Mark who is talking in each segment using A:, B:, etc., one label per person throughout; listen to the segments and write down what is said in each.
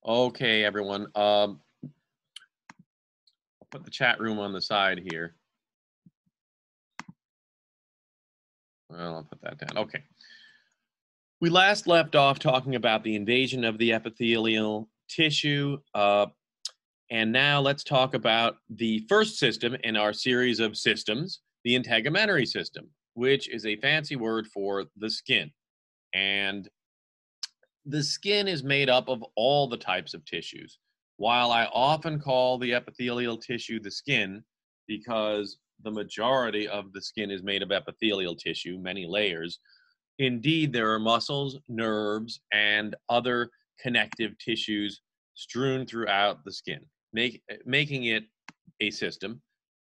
A: Okay, everyone. I'll put the chat room on the side here. Well, I'll put that down. Okay. We last left off talking about the invasion of the epithelial tissue. And now let's talk about the first system in our series of systems, the integumentary system, which is a fancy word for the skin. And the skin is made up of all the types of tissues. While I often call the epithelial tissue the skin, because the majority of the skin is made of epithelial tissue, many layers, indeed there are muscles, nerves, and other connective tissues strewn throughout the skin, making it a system.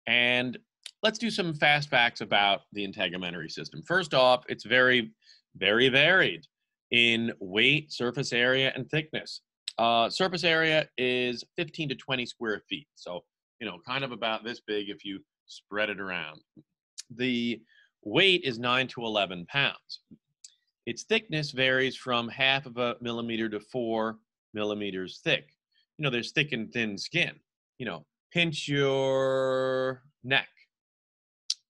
A: And let's do some fast facts about the integumentary system. First off, it's very, very varied in weight, surface area, and thickness. Surface area is 15 to 20 square feet. So, kind of about this big if you spread it around. The weight is 9 to 11 pounds. Its thickness varies from half of a millimeter to 4 millimeters thick. There's thick and thin skin. Pinch your neck.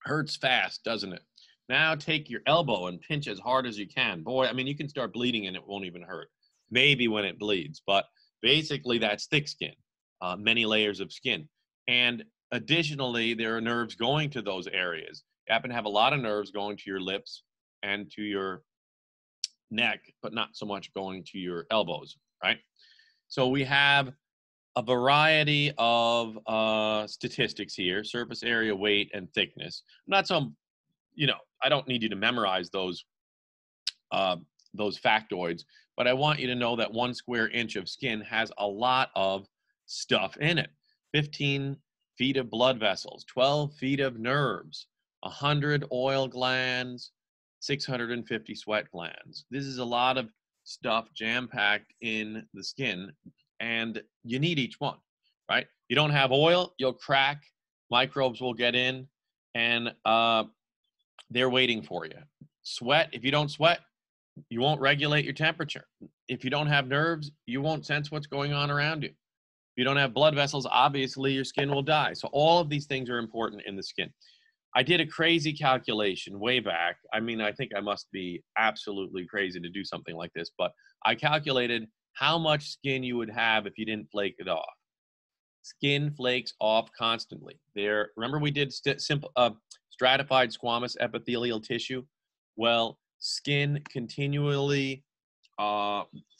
A: Hurts fast, doesn't it? Now take your elbow and pinch as hard as you can. Boy, I mean, you can start bleeding and it won't even hurt. Maybe when it bleeds, but basically that's thick skin, many layers of skin. And additionally, there are nerves going to those areas. You happen to have a lot of nerves going to your lips and to your neck, but not so much going to your elbows, right? So we have a variety of statistics here: surface area, weight, and thickness. Not some, I don't need you to memorize those factoids, but I want you to know that 1 square inch of skin has a lot of stuff in it. 15 feet of blood vessels, 12 feet of nerves, 100 oil glands, 650 sweat glands. This is a lot of stuff jam-packed in the skin, and you need each one, right? You don't have oil, you'll crack, microbes will get in, and they're waiting for you. Sweat, if you don't sweat, you won't regulate your temperature. If you don't have nerves, you won't sense what's going on around you. If you don't have blood vessels, obviously your skin will die. So all of these things are important in the skin. I did a crazy calculation way back. I mean, I think I must be absolutely crazy to do something like this, but I calculated how much skin you would have if you didn't flake it off. Skin flakes off constantly. Remember we did stratified squamous epithelial tissue? Well, skin continually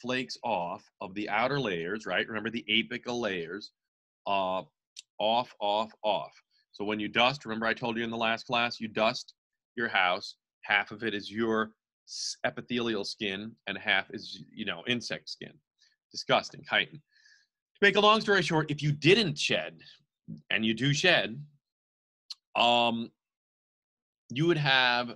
A: flakes off of the outer layers, right? Remember the apical layers, off, off, off. So when you dust, remember I told you in the last class, you dust your house, half of it is your epithelial skin and half is, insect skin. Disgusting, chitin. To make a long story short, if you didn't shed, and you do shed, you would have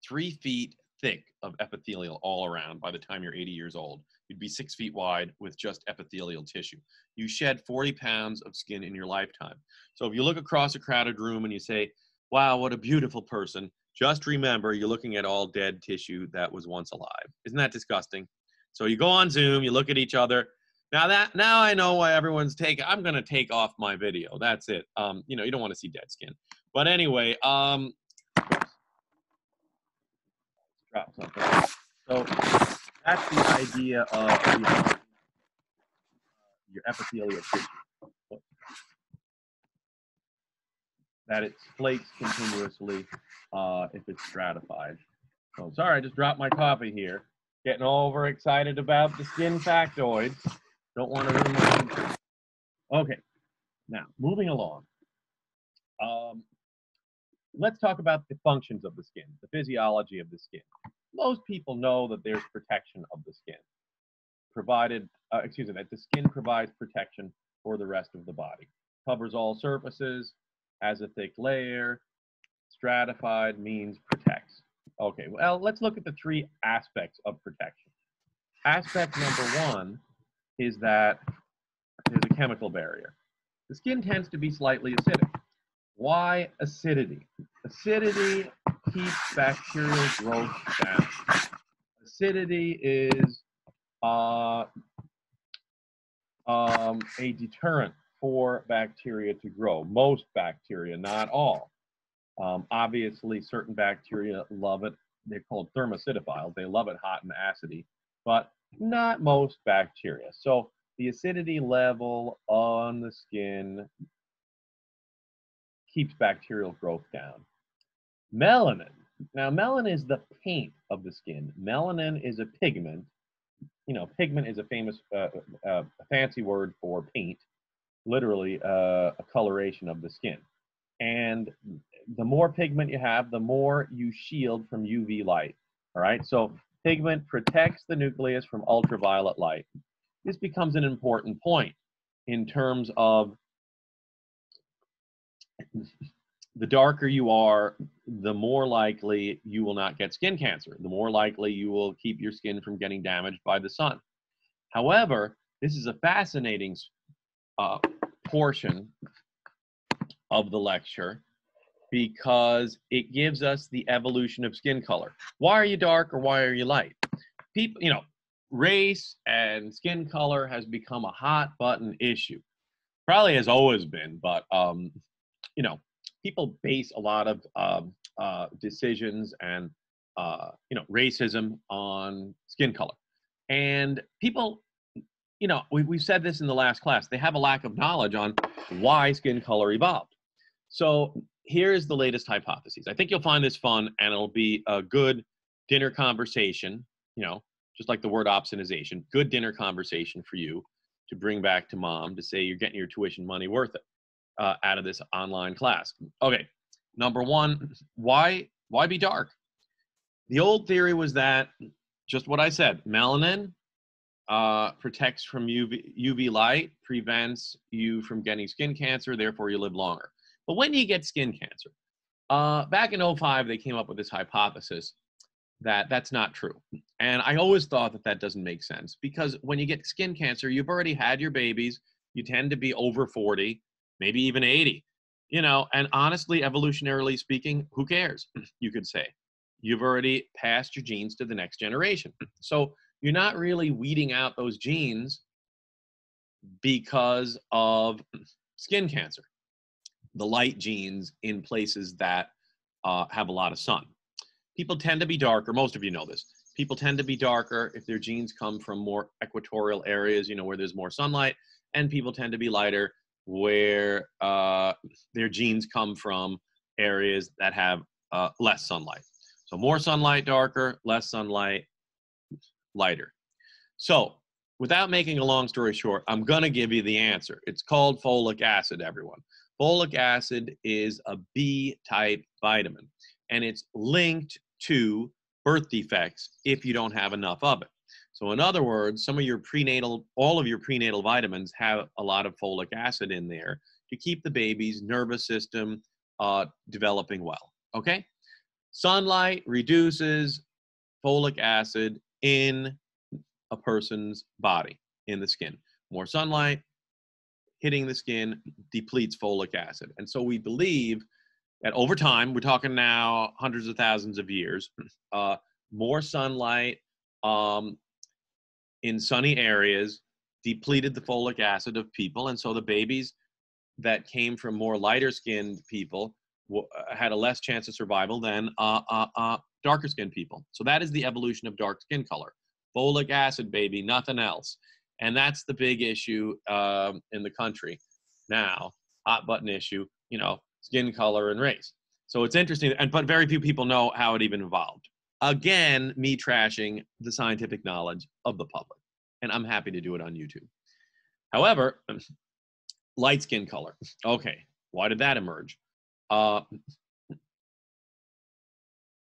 A: 3 feet thick of epithelial all around by the time you're 80 years old. You'd be 6 feet wide with just epithelial tissue. You shed 40 pounds of skin in your lifetime. So if you look across a crowded room and you say, wow, what a beautiful person, just remember you're looking at all dead tissue that was once alive. Isn't that disgusting? So you go on Zoom, you look at each other. Now I know why everyone's I'm going to take off my video. That's it. You don't want to see dead skin. But anyway, drop something. So that's the idea of your epithelial tissue. That it flakes continuously if it's stratified. So sorry, I just dropped my coffee here. Getting overexcited about the skin factoids. Don't want to ruin my... Okay, now moving along. Let's talk about the functions of the skin, the physiology of the skin. Most people know that there's protection of the skin, that the skin provides protection for the rest of the body. Covers all surfaces, has a thick layer, stratified means protects. Okay, well, let's look at the 3 aspects of protection. Aspect number 1 is that there's a chemical barrier. The skin tends to be slightly acidic. Why acidity? Acidity keeps bacterial growth down. Acidity is a deterrent for bacteria to grow. Most bacteria, not all. Obviously, certain bacteria love it. They're called thermocidophiles. They love it hot and acidy, but not most bacteria. So the acidity level on the skin keeps bacterial growth down. Melanin. Now, melanin is the paint of the skin. Melanin is a pigment. You know, pigment is a fancy word for paint, literally a coloration of the skin. And the more pigment you have, the more you shield from UV light. All right, so pigment protects the nucleus from ultraviolet light. This becomes an important point in terms of the darker you are, the more likely you will not get skin cancer, the more likely you will keep your skin from getting damaged by the sun. However, this is a fascinating portion of the lecture because it gives us the evolution of skin color. Why are you dark or why are you light? People, you know, race and skin color has become a hot button issue. Probably has always been, but you know, people base a lot of decisions and you know, racism on skin color. And people, you know, we've said this in the last class, they have a lack of knowledge on why skin color evolved. So here's the latest hypotheses. I think you'll find this fun and it'll be a good dinner conversation, you know, just like the word opsonization, good dinner conversation for you to bring back to mom to say you're getting your tuition money worth it out of this online class. Okay, number one, why be dark? The old theory was that, just what I said, melanin protects from UV light, prevents you from getting skin cancer, therefore you live longer. But when do you get skin cancer? Back in 2005, they came up with this hypothesis that that's not true. And I always thought that that doesn't make sense because when you get skin cancer, you've already had your babies. You tend to be over 40, maybe even 80, you know, and honestly, evolutionarily speaking, who cares? You could say you've already passed your genes to the next generation. So you're not really weeding out those genes because of skin cancer, the light genes in places that have a lot of sun. People tend to be darker. Most of you know this. People tend to be darker if their genes come from more equatorial areas, you know, where there's more sunlight, and people tend to be lighter where their genes come from areas that have less sunlight. So more sunlight, darker, less sunlight, lighter. So without making a long story short, I'm going to give you the answer. It's called folic acid, everyone. Folic acid is a B-type vitamin, and it's linked to birth defects if you don't have enough of it. So in other words, some of your prenatal, all of your prenatal vitamins have a lot of folic acid in there to keep the baby's nervous system developing well, okay? Sunlight reduces folic acid in a person's body, in the skin. More sunlight hitting the skin depletes folic acid. And so we believe that over time, we're talking now hundreds of thousands of years, more sunlight in sunny areas depleted the folic acid of people. And so the babies that came from more lighter skinned people had a less chance of survival than darker skinned people. So that is the evolution of dark skin color. Folic acid, baby, nothing else. And that's the big issue in the country now, hot button issue, you know, skin color and race. So it's interesting, but very few people know how it even evolved. Again, me trashing the scientific knowledge of the public, and I'm happy to do it on YouTube. However, light skin color. Okay, why did that emerge?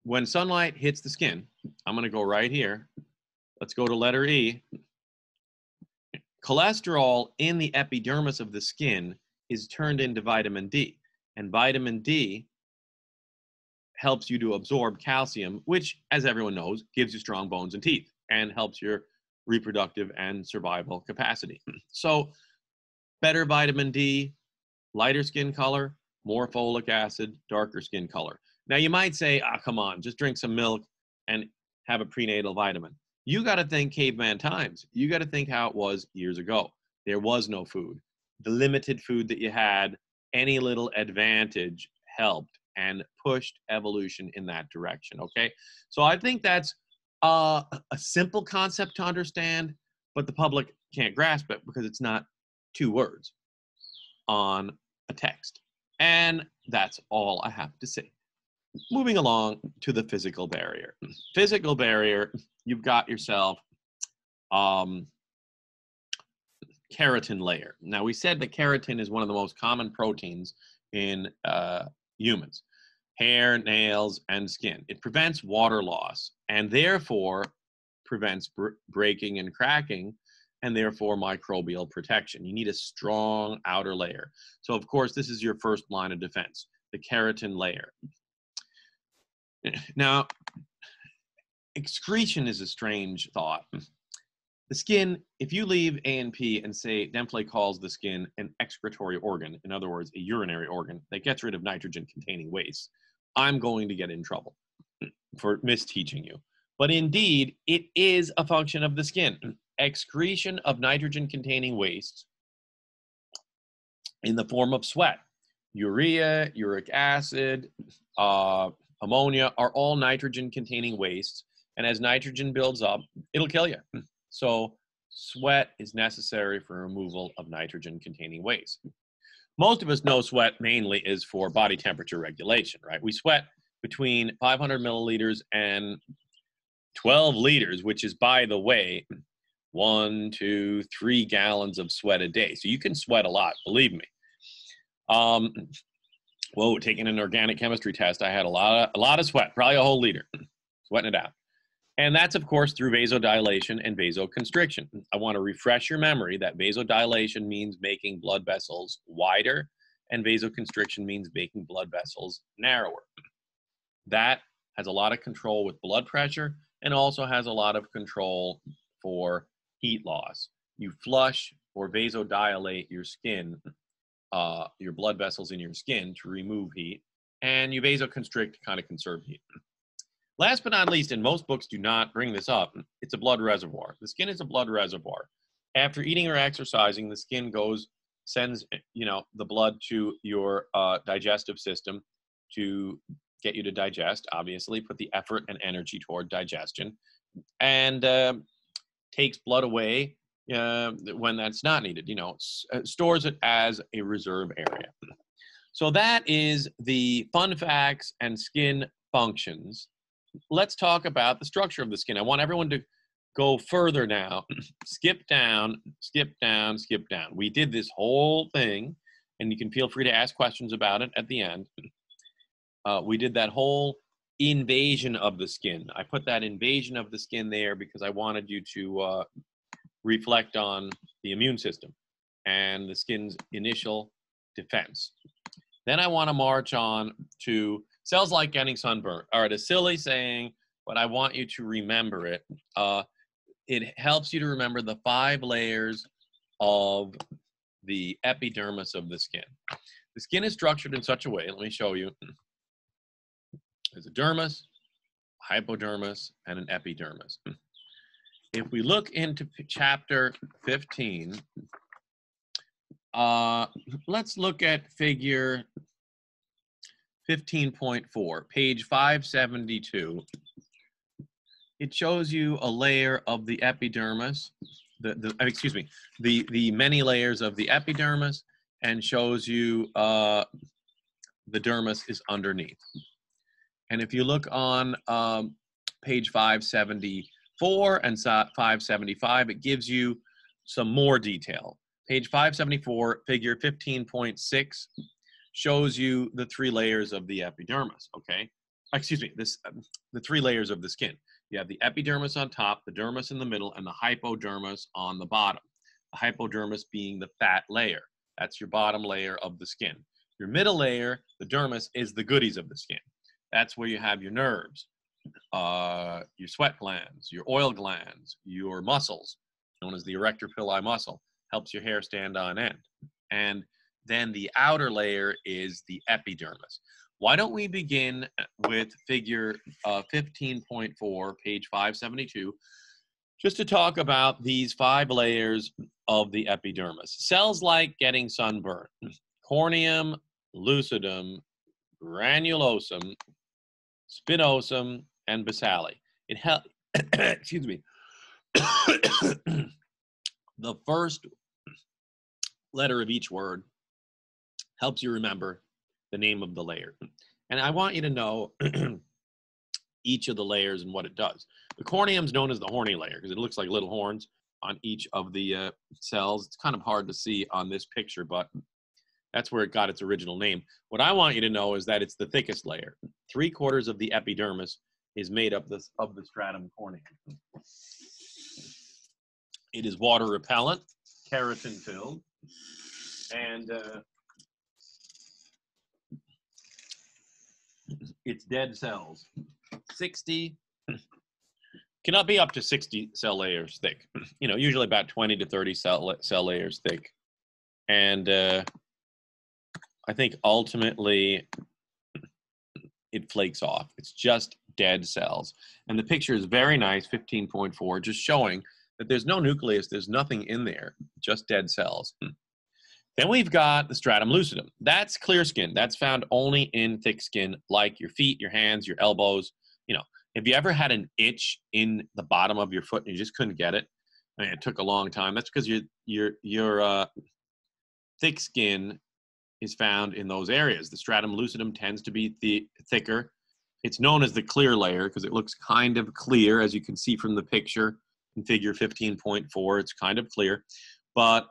A: When sunlight hits the skin, I'm going to go right here. Let's go to letter E. Cholesterol in the epidermis of the skin is turned into vitamin D, and vitamin D helps you to absorb calcium, which, as everyone knows, gives you strong bones and teeth and helps your reproductive and survival capacity. So better vitamin D, lighter skin color, more folic acid, darker skin color. Now you might say, come on, just drink some milk and have a prenatal vitamin. You got to think caveman times. You got to think how it was years ago. There was no food. The limited food that you had, any little advantage helped and pushed evolution in that direction, okay? So I think that's a simple concept to understand, but the public can't grasp it because it's not two words on a text. And that's all I have to say. Moving along to the physical barrier. Physical barrier, you've got yourself keratin layer. Now, we said that keratin is one of the most common proteins in humans, hair, nails, and skin. It prevents water loss and therefore prevents breaking and cracking and therefore microbial protection. You need a strong outer layer. So, of course, this is your first line of defense, the keratin layer. Now, excretion is a strange thought. The skin, if you leave A&P and say Dempsey calls the skin an excretory organ, in other words, a urinary organ that gets rid of nitrogen-containing waste, I'm going to get in trouble for misteaching you. But indeed, it is a function of the skin. Excretion of nitrogen-containing wastes in the form of sweat, urea, uric acid, ammonia are all nitrogen-containing wastes, and as nitrogen builds up, it'll kill you. So sweat is necessary for removal of nitrogen-containing waste. Most of us know sweat mainly is for body temperature regulation, right? We sweat between 500 milliliters and 12 liters, which is, by the way, 1, 2, 3 gallons of sweat a day. So you can sweat a lot, believe me. Whoa, taking an organic chemistry test, I had a lot of sweat, probably a whole liter, sweating it out. And that's, of course, through vasodilation and vasoconstriction. I want to refresh your memory that vasodilation means making blood vessels wider, and vasoconstriction means making blood vessels narrower. That has a lot of control with blood pressure and also has a lot of control for heat loss. You flush or vasodilate your skin, your blood vessels in your skin to remove heat, and you vasoconstrict to kind of conserve heat. Last but not least, and most books do not bring this up, it's a blood reservoir. The skin is a blood reservoir. After eating or exercising, the skin sends the blood to your digestive system to get you to digest, obviously, put the effort and energy toward digestion, and takes blood away when that's not needed, stores it as a reserve area. So that is the fun facts and skin functions. Let's talk about the structure of the skin. I want everyone to go further now. Skip down, skip down, skip down. We did this whole thing, and you can feel free to ask questions about it at the end. We did that whole invasion of the skin. I put that invasion of the skin there because I wanted you to reflect on the immune system and the skin's initial defense. Then I want to march on to cells like getting sunburned. All right, a silly saying, but I want you to remember it. It helps you to remember the 5 layers of the epidermis of the skin. The skin is structured in such a way, let me show you. There's a dermis, hypodermis, and an epidermis. If we look into chapter 15, let's look at figure 15.4, page 572. It shows you a layer of the epidermis, the many layers of the epidermis, and shows you the dermis is underneath. And if you look on page 574 and 575, it gives you some more detail. Page 574, figure 15.6, shows you the 3 layers of the epidermis, okay? Excuse me, the 3 layers of the skin. You have the epidermis on top, the dermis in the middle, and the hypodermis on the bottom. The hypodermis being the fat layer. That's your bottom layer of the skin. Your middle layer, the dermis, is the goodies of the skin. That's where you have your nerves, your sweat glands, your oil glands, your muscles, known as the erector pili muscle, helps your hair stand on end. And then the outer layer is the epidermis. Why don't we begin with figure 15.4, page 572. Just to talk about these 5 layers of the epidermis. Cells like getting sunburned. Corneum, lucidum, granulosum, spinosum, and basale. It helps, excuse me. The first letter of each word helps you remember the name of the layer. And I want you to know each of the layers and what it does. The corneum is known as the horny layer because it looks like little horns on each of the cells. It's kind of hard to see on this picture, but that's where it got its original name. What I want you to know is that it's the thickest layer. 3/4 of the epidermis is made up of the stratum corneum. It is water repellent, keratin filled, and it's dead cells. 60 cannot be up to 60 cell layers thick. You know, usually about 20 to 30 cell layers thick. And I think ultimately it flakes off. It's just dead cells. And the picture is very nice, 15.4, just showing that there's no nucleus, there's nothing in there, just dead cells. Then we've got the stratum lucidum. That's clear skin. That's found only in thick skin, like your feet, your hands, your elbows. You know, have you ever had an itch in the bottom of your foot and you just couldn't get it? I mean, it took a long time. That's because your thick skin is found in those areas. The stratum lucidum tends to be thicker. It's known as the clear layer because it looks kind of clear, as you can see from the picture in figure 15.4. It's kind of clear, but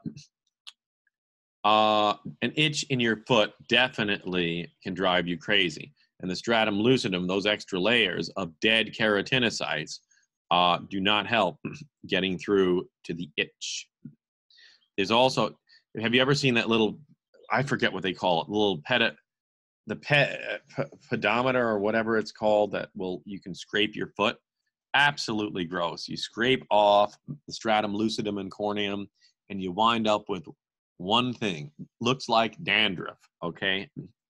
A: an itch in your foot definitely can drive you crazy. And the stratum lucidum, those extra layers of dead keratinocytes, do not help getting through to the itch. There's also, have you ever seen that little, I forget what they call it, the little pedometer or whatever it's called that you can scrape your foot? Absolutely gross. You scrape off the stratum lucidum and corneum and you wind up with one thing. Looks like dandruff, okay?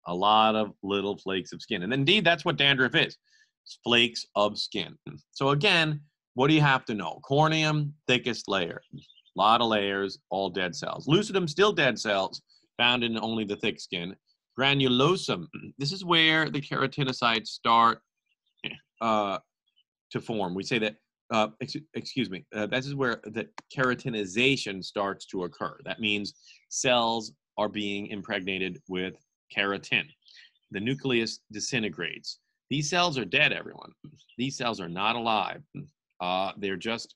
A: A lot of little flakes of skin. And indeed, that's what dandruff is. It's flakes of skin. So again, what do you have to know? Corneum, thickest layer. A lot of layers, all dead cells. Lucidum, still dead cells, found in only the thick skin. Granulosum, this is where the keratinocytes start to form. We say that, this is where the keratinization starts to occur. That means cells are being impregnated with keratin. The nucleus disintegrates. These cells are dead, everyone. These cells are not alive. They're just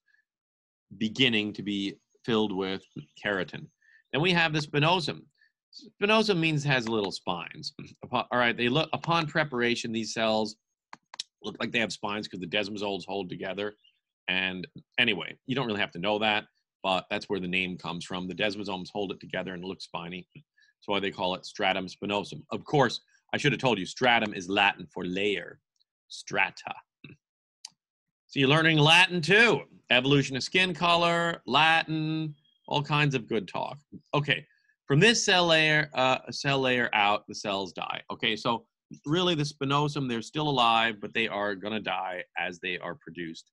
A: beginning to be filled with keratin. Then we have the spinosum. Spinosum means it has little spines. All right, upon preparation, these cells look like they have spines because the desmosomes hold together. And anyway, you don't really have to know that, but that's where the name comes from. The desmosomes hold it together and look spiny. That's why they call it stratum spinosum. Of course, I should have told you, stratum is Latin for layer. Strata. So you're learning Latin too. Evolution of skin color, Latin, all kinds of good talk. Okay, from this cell layer out, the cells die. Okay, so really the spinosum, they're still alive, but they are going to die as they are produced.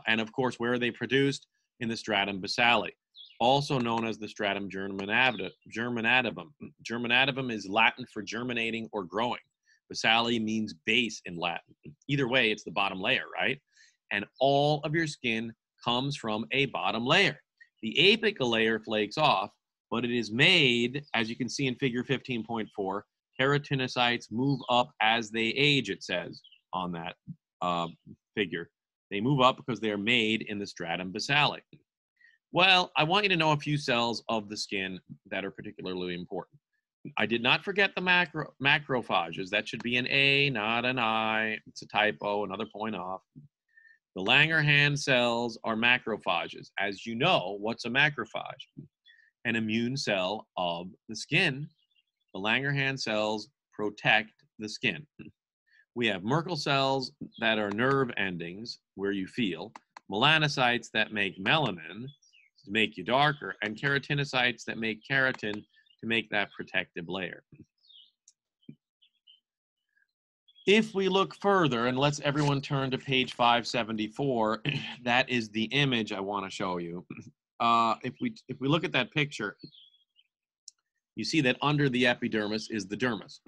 A: And of course, where are they produced? In the stratum basale, also known as the stratum germinativum. Germinativum is Latin for germinating or growing. Basale means base in Latin. Either way, it's the bottom layer, right? And all of your skin comes from a bottom layer. The apical layer flakes off, but it is made, as you can see in figure 15.4, keratinocytes move up as they age, it says on that figure. They move up because they are made in the stratum basale. Well, I want you to know a few cells of the skin that are particularly important. I did not forget the macrophages. That should be an A, not an I. It's a typo, another point off. The Langerhans cells are macrophages. As you know, what's a macrophage? An immune cell of the skin. The Langerhans cells protect the skin. We have Merkel cells that are nerve endings where you feel, melanocytes that make melanin to make you darker, and keratinocytes that make keratin to make that protective layer. If we look further, and let's everyone turn to page 574, that is the image I want to show you. If we look at that picture, you see that under the epidermis is the dermis.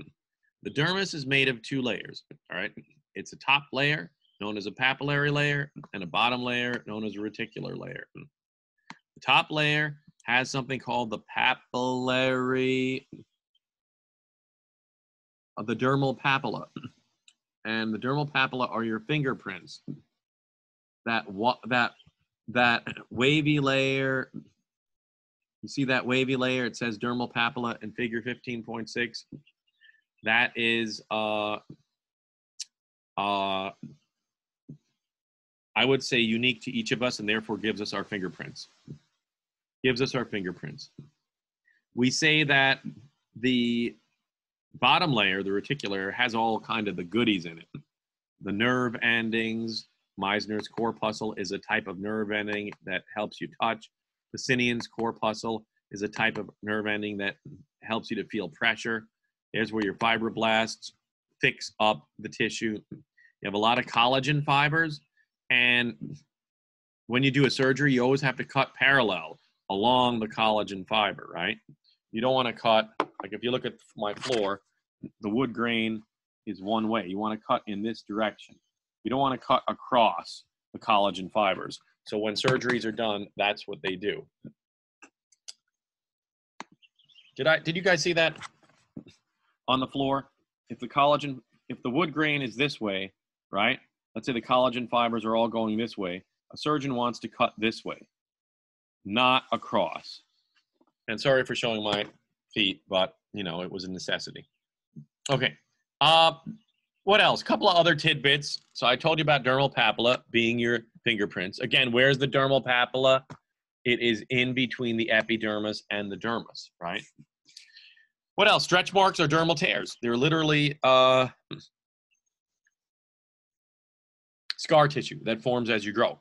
A: The dermis is made of 2 layers, all right? It's a top layer, known as a papillary layer, and a bottom layer, known as a reticular layer. The top layer has something called the papillary, the dermal papilla. And the dermal papilla are your fingerprints. That wavy layer, you see that wavy layer? It says dermal papilla in figure 15.6. That is, I would say, unique to each of us, and therefore gives us our fingerprints. We say that the bottom layer, the reticular, has all kind of the goodies in it. The nerve endings. Meissner's corpuscle is a type of nerve ending that helps you touch. Pacinian's corpuscle is a type of nerve ending that helps you to feel pressure. There's where your fibroblasts fix up the tissue. You have a lot of collagen fibers, and when you do a surgery, you always have to cut parallel along the collagen fiber, right? You don't want to cut, like if you look at my floor, the wood grain is one way. You want to cut in this direction. You don't want to cut across the collagen fibers. So when surgeries are done, that's what they do. Did you guys see that on the floor? If the wood grain is this way, right? Let's say the collagen fibers are all going this way. A surgeon wants to cut this way, not across. And sorry for showing my feet, but you know, it was a necessity. Okay. What else? A couple of other tidbits. So I told you about dermal papilla being your fingerprints. Again, where's the dermal papilla? It is in between the epidermis and the dermis, right? What else? Stretch marks are dermal tears. They're literally scar tissue that forms as you grow.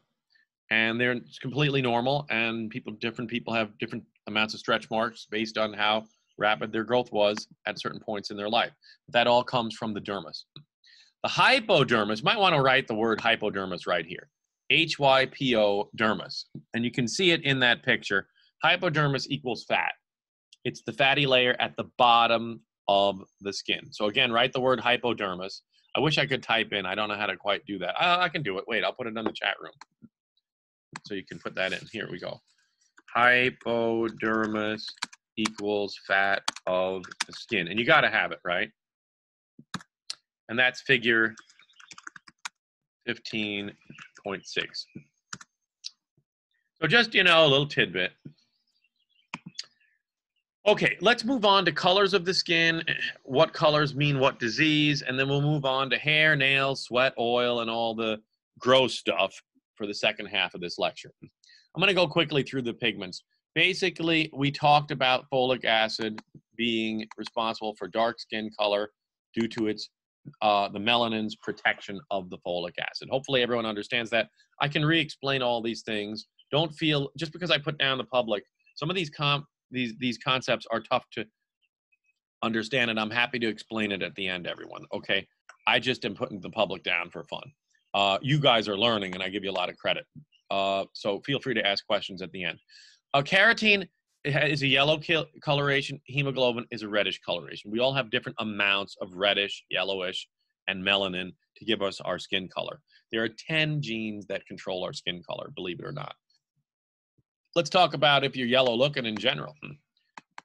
A: And they're completely normal, and different people have different amounts of stretch marks based on how rapid their growth was at certain points in their life. That all comes from the dermis. The hypodermis, might want to write the word hypodermis right here. Hypo dermis. And you can see it in that picture. Hypodermis equals fat. It's the fatty layer at the bottom of the skin. So again, write the word hypodermis. I wish I could type in. I don't know how to quite do that. I can do it. Wait, I'll put it in the chat room. So you can put that in. Here we go. Hypodermis equals fat of the skin. And you got to have it, right? And that's figure 15.6. So just, you know, a little tidbit. Okay, let's move on to colors of the skin, what colors mean what disease, and then we'll move on to hair, nails, sweat, oil, and all the gross stuff for the second half of this lecture. I'm going to go quickly through the pigments. Basically, we talked about folic acid being responsible for dark skin color due to its the melanin's protection of the folic acid. Hopefully everyone understands that. I can re-explain all these things. Don't feel, just because I put down the public, some of these concepts are tough to understand, and I'm happy to explain it at the end, everyone, okay? I just am putting the public down for fun. You guys are learning, and I give you a lot of credit. So feel free to ask questions at the end. Carotene is a yellow coloration. Hemoglobin is a reddish coloration. We all have different amounts of reddish, yellowish, and melanin to give us our skin color. There are 10 genes that control our skin color, believe it or not. Let's talk about if you're yellow looking in general.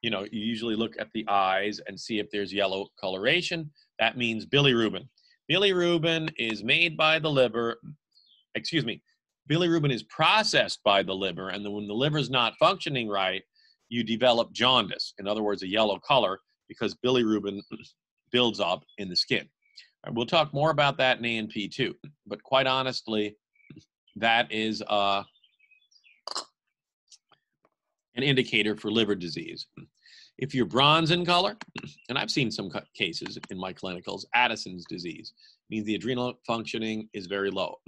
A: You know, you usually look at the eyes and see if there's yellow coloration. That means bilirubin. Bilirubin is made by the liver, excuse me, bilirubin is processed by the liver, and then when the liver's not functioning right, you develop jaundice, in other words, a yellow color, because bilirubin builds up in the skin. And we'll talk more about that in A&P too, but quite honestly, that is an indicator for liver disease. If you're bronze in color, and I've seen some cases in my clinicals, Addison's disease, means the adrenal functioning is very low.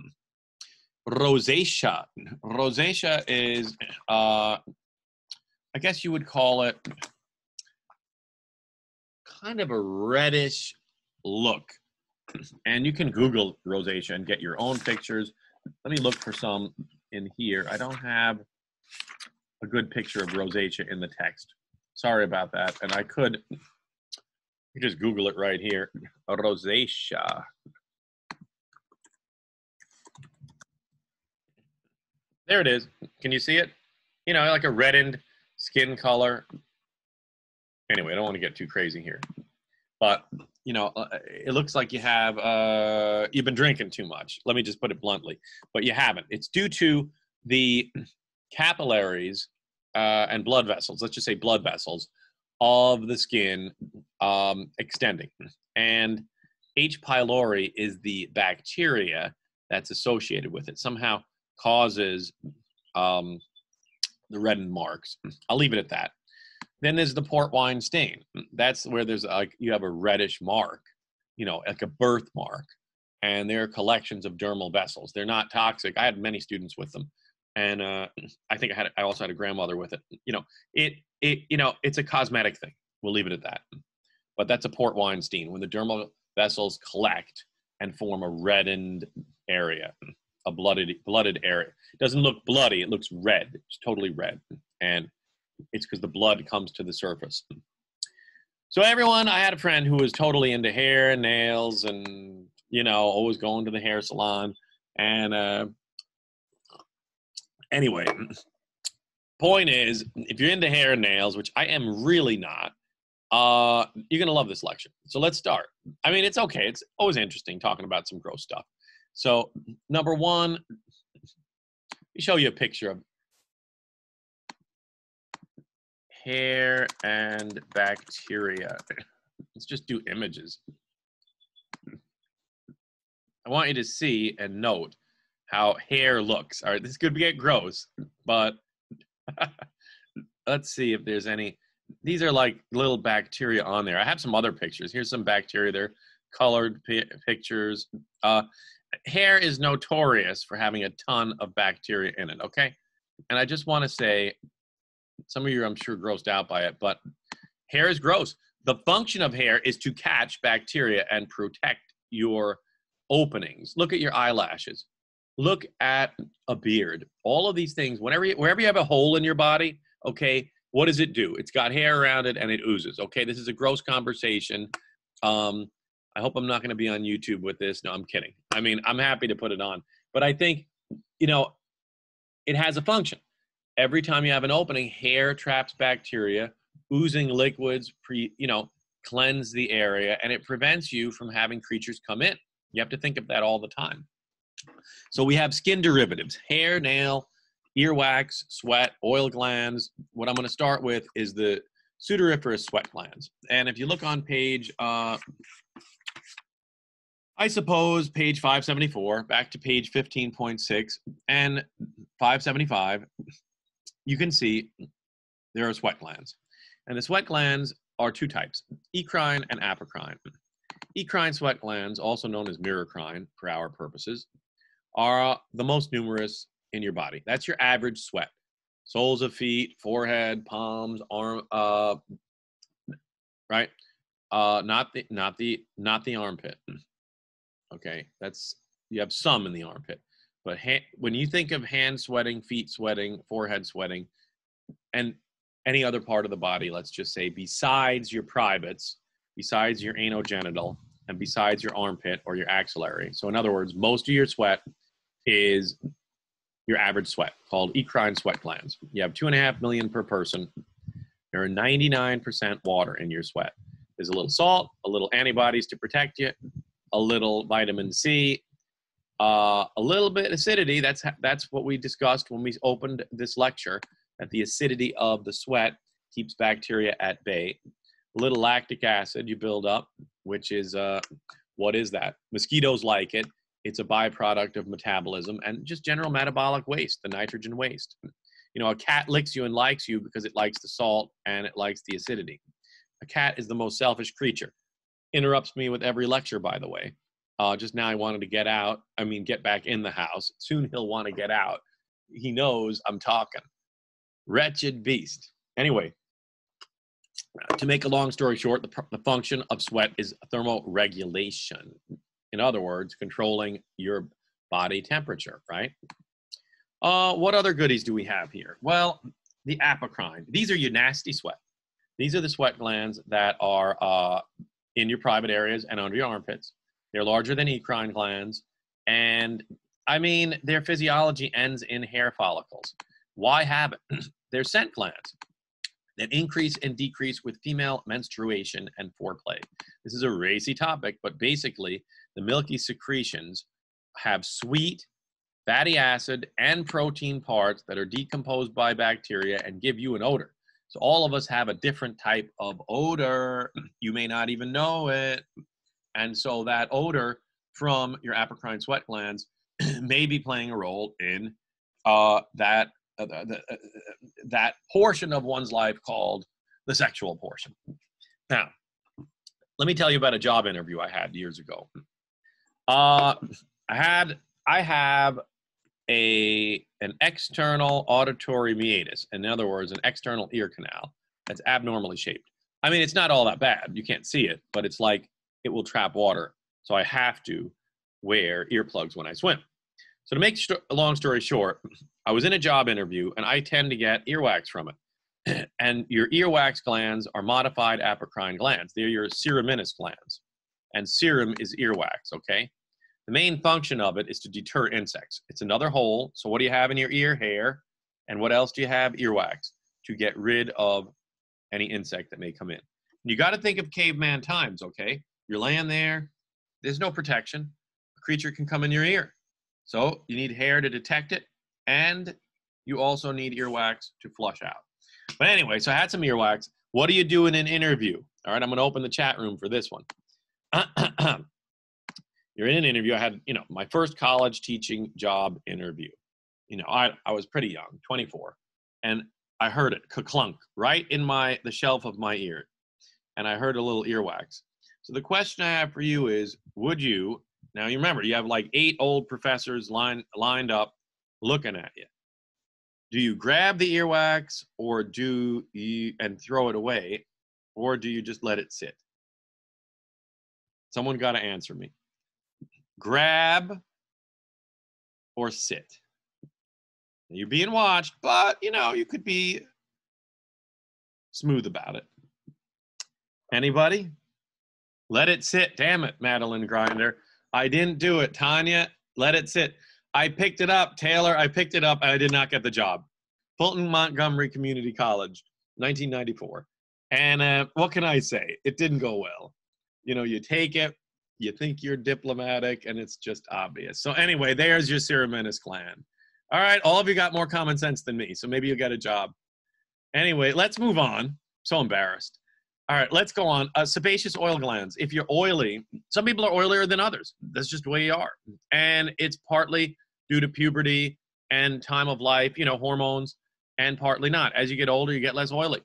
A: Rosacea. Rosacea is, I guess you would call it kind of a reddish look And you can Google rosacea and get your own pictures. Let me look for some in here. I don't have a good picture of rosacea in the text. Sorry about that. And I could you just Google it right here. Rosacea. There it is. Can you see it? You know, like a reddened skin color. Anyway, I don't want to get too crazy here. But, you know, it looks like you have, you've been drinking too much. Let me just put it bluntly. But you haven't. It's due to the capillaries and blood vessels, let's just say blood vessels, of the skin extending. And H. pylori is the bacteria that's associated with it. Somehow causes the reddened marks. I'll leave it at that. Then there's the port wine stain. That's where there's like you have a reddish mark, you know, like a birthmark. And they're collections of dermal vessels. They're not toxic. I had many students with them, and I think I also had a grandmother with it. You know, it's a cosmetic thing. We'll leave it at that. But that's a port wine stain when the dermal vessels collect and form a reddened area, a blooded area. It doesn't look bloody. It looks red. It's totally red, and it's because the blood comes to the surface. So everyone, I had a friend who was totally into hair and nails and, you know, always going to the hair salon. And anyway, point is, if you're into hair and nails, which I am really not, you're going to love this lecture. So let's start. I mean, it's okay. It's always interesting talking about some gross stuff. So number one, let me show you a picture of hair and bacteria. Let's just do images. I want you to see and note how hair looks. All right, this could get gross, but let's see if there's any. These are like little bacteria on there. I have some other pictures. Here's some bacteria. They're colored pictures. Hair is notorious for having a ton of bacteria in it, okay? And I just want to say, some of you are, I'm sure, grossed out by it, but hair is gross. The function of hair is to catch bacteria and protect your openings. Look at your eyelashes. Look at a beard. All of these things, wherever you have a hole in your body, okay, what does it do? It's got hair around it and it oozes. Okay, this is a gross conversation. I hope I'm not going to be on YouTube with this. No, I'm kidding. I mean, I'm happy to put it on. But I think, you know, it has a function. Every time you have an opening, hair traps bacteria, oozing liquids, cleanse the area, and it prevents you from having creatures come in. You have to think of that all the time. So we have skin derivatives, hair, nail, earwax, sweat, oil glands. What I'm going to start with is the sudoriferous sweat glands. And if you look on page, I suppose page 574, back to page 15.6 and 575, you can see there are sweat glands. And the sweat glands are two types, eccrine and apocrine. Eccrine sweat glands, also known as merocrine for our purposes, are the most numerous in your body. That's your average sweat. Soles of feet, forehead, palms, arm, right? Not the armpit. Okay, you have some in the armpit. But when you think of hand sweating, feet sweating, forehead sweating, and any other part of the body, let's just say, besides your privates, besides your anogenital, and besides your armpit or your axillary. So in other words, most of your sweat is your average sweat, called eccrine sweat glands. You have 2.5 million per person. There are 99% water in your sweat. There's a little salt, a little antibodies to protect you, a little vitamin C, a little bit acidity. That's what we discussed when we opened this lecture, that the acidity of the sweat keeps bacteria at bay. A little lactic acid you build up, which is, what is that? Mosquitoes like it. It's a byproduct of metabolism and just general metabolic waste, the nitrogen waste. You know, a cat licks you and likes you because it likes the salt and it likes the acidity. A cat is the most selfish creature. Interrupts me with every lecture, by the way. Just now I wanted to get back in the house. Soon he'll want to get out. He knows I'm talking. Wretched beast. Anyway, to make a long story short, the function of sweat is thermoregulation. In other words, controlling your body temperature, right? What other goodies do we have here? Well, the apocrine. These are your nasty sweat. These are the sweat glands that are in your private areas and under your armpits. They're larger than eccrine glands. And I mean, their physiology ends in hair follicles. Why have it? They're scent glands that increase and decrease with female menstruation and foreplay. This is a racy topic, but basically, the milky secretions have sweet, fatty acid, and protein parts that are decomposed by bacteria and give you an odor. So all of us have a different type of odor. You may not even know it. And so that odor from your apocrine sweat glands may be playing a role in that portion of one's life called the sexual portion. Now, let me tell you about a job interview I had years ago. I have an external auditory meatus. In other words, an external ear canal that's abnormally shaped. I mean, it's not all that bad. You can't see it, but it's like it will trap water. So I have to wear earplugs when I swim. So to make a long story short, I was in a job interview, and I tend to get earwax from it. And your earwax glands are modified apocrine glands. They're your ceruminous glands. And serum is earwax, okay? The main function of it is to deter insects. It's another hole. So what do you have in your ear? Hair. And what else do you have? Earwax, to get rid of any insect that may come in. You got to think of caveman times, okay? You're laying there. There's no protection. A creature can come in your ear. So you need hair to detect it, and you also need earwax to flush out. But anyway, so I had some earwax. What do you do in an interview? All right, I'm going to open the chat room for this one. You're in an interview. I had, my first college teaching job interview. I was pretty young, 24, and I heard it clunk right in the shelf of my ear, and I heard a little earwax. So the question I have for you is, would you, now you remember, you have like 8 old professors lined up looking at you. Do you grab the earwax, or do you and throw it away, or do you just let it sit? Someone got to answer me. Grab or sit? You're being watched, but you could be smooth about it. Anybody? Let it sit. Damn it, Madeline Grinder. I didn't do it. Tanya, let it sit. I picked it up. Taylor, I picked it up, and I did not get the job. Fulton Montgomery Community College, 1994. And what can I say? It didn't go well. You take it, you think you're diplomatic, and it's just obvious. So anyway, there's your ceruminous gland. All right, all of you got more common sense than me, so maybe you'll get a job. Anyway, let's move on. So embarrassed. All right, let's go on. Sebaceous oil glands. If you're oily, some people are oilier than others. That's just the way you are. And it's partly due to puberty and time of life, hormones, and partly not. As you get older, you get less oily.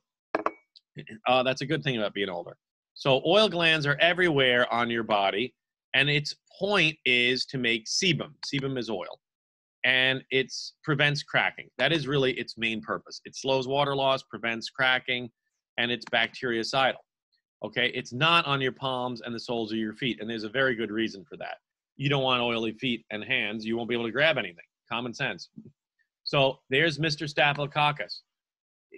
A: That's a good thing about being older. So oil glands are everywhere on your body, and its point is to make sebum. Sebum is oil, and it prevents cracking. That is really its main purpose. It slows water loss, prevents cracking, and it's bactericidal. Okay, it's not on your palms and the soles of your feet, and there's a very good reason for that. You don't want oily feet and hands. You won't be able to grab anything. Common sense. So there's Mr. Staphylococcus.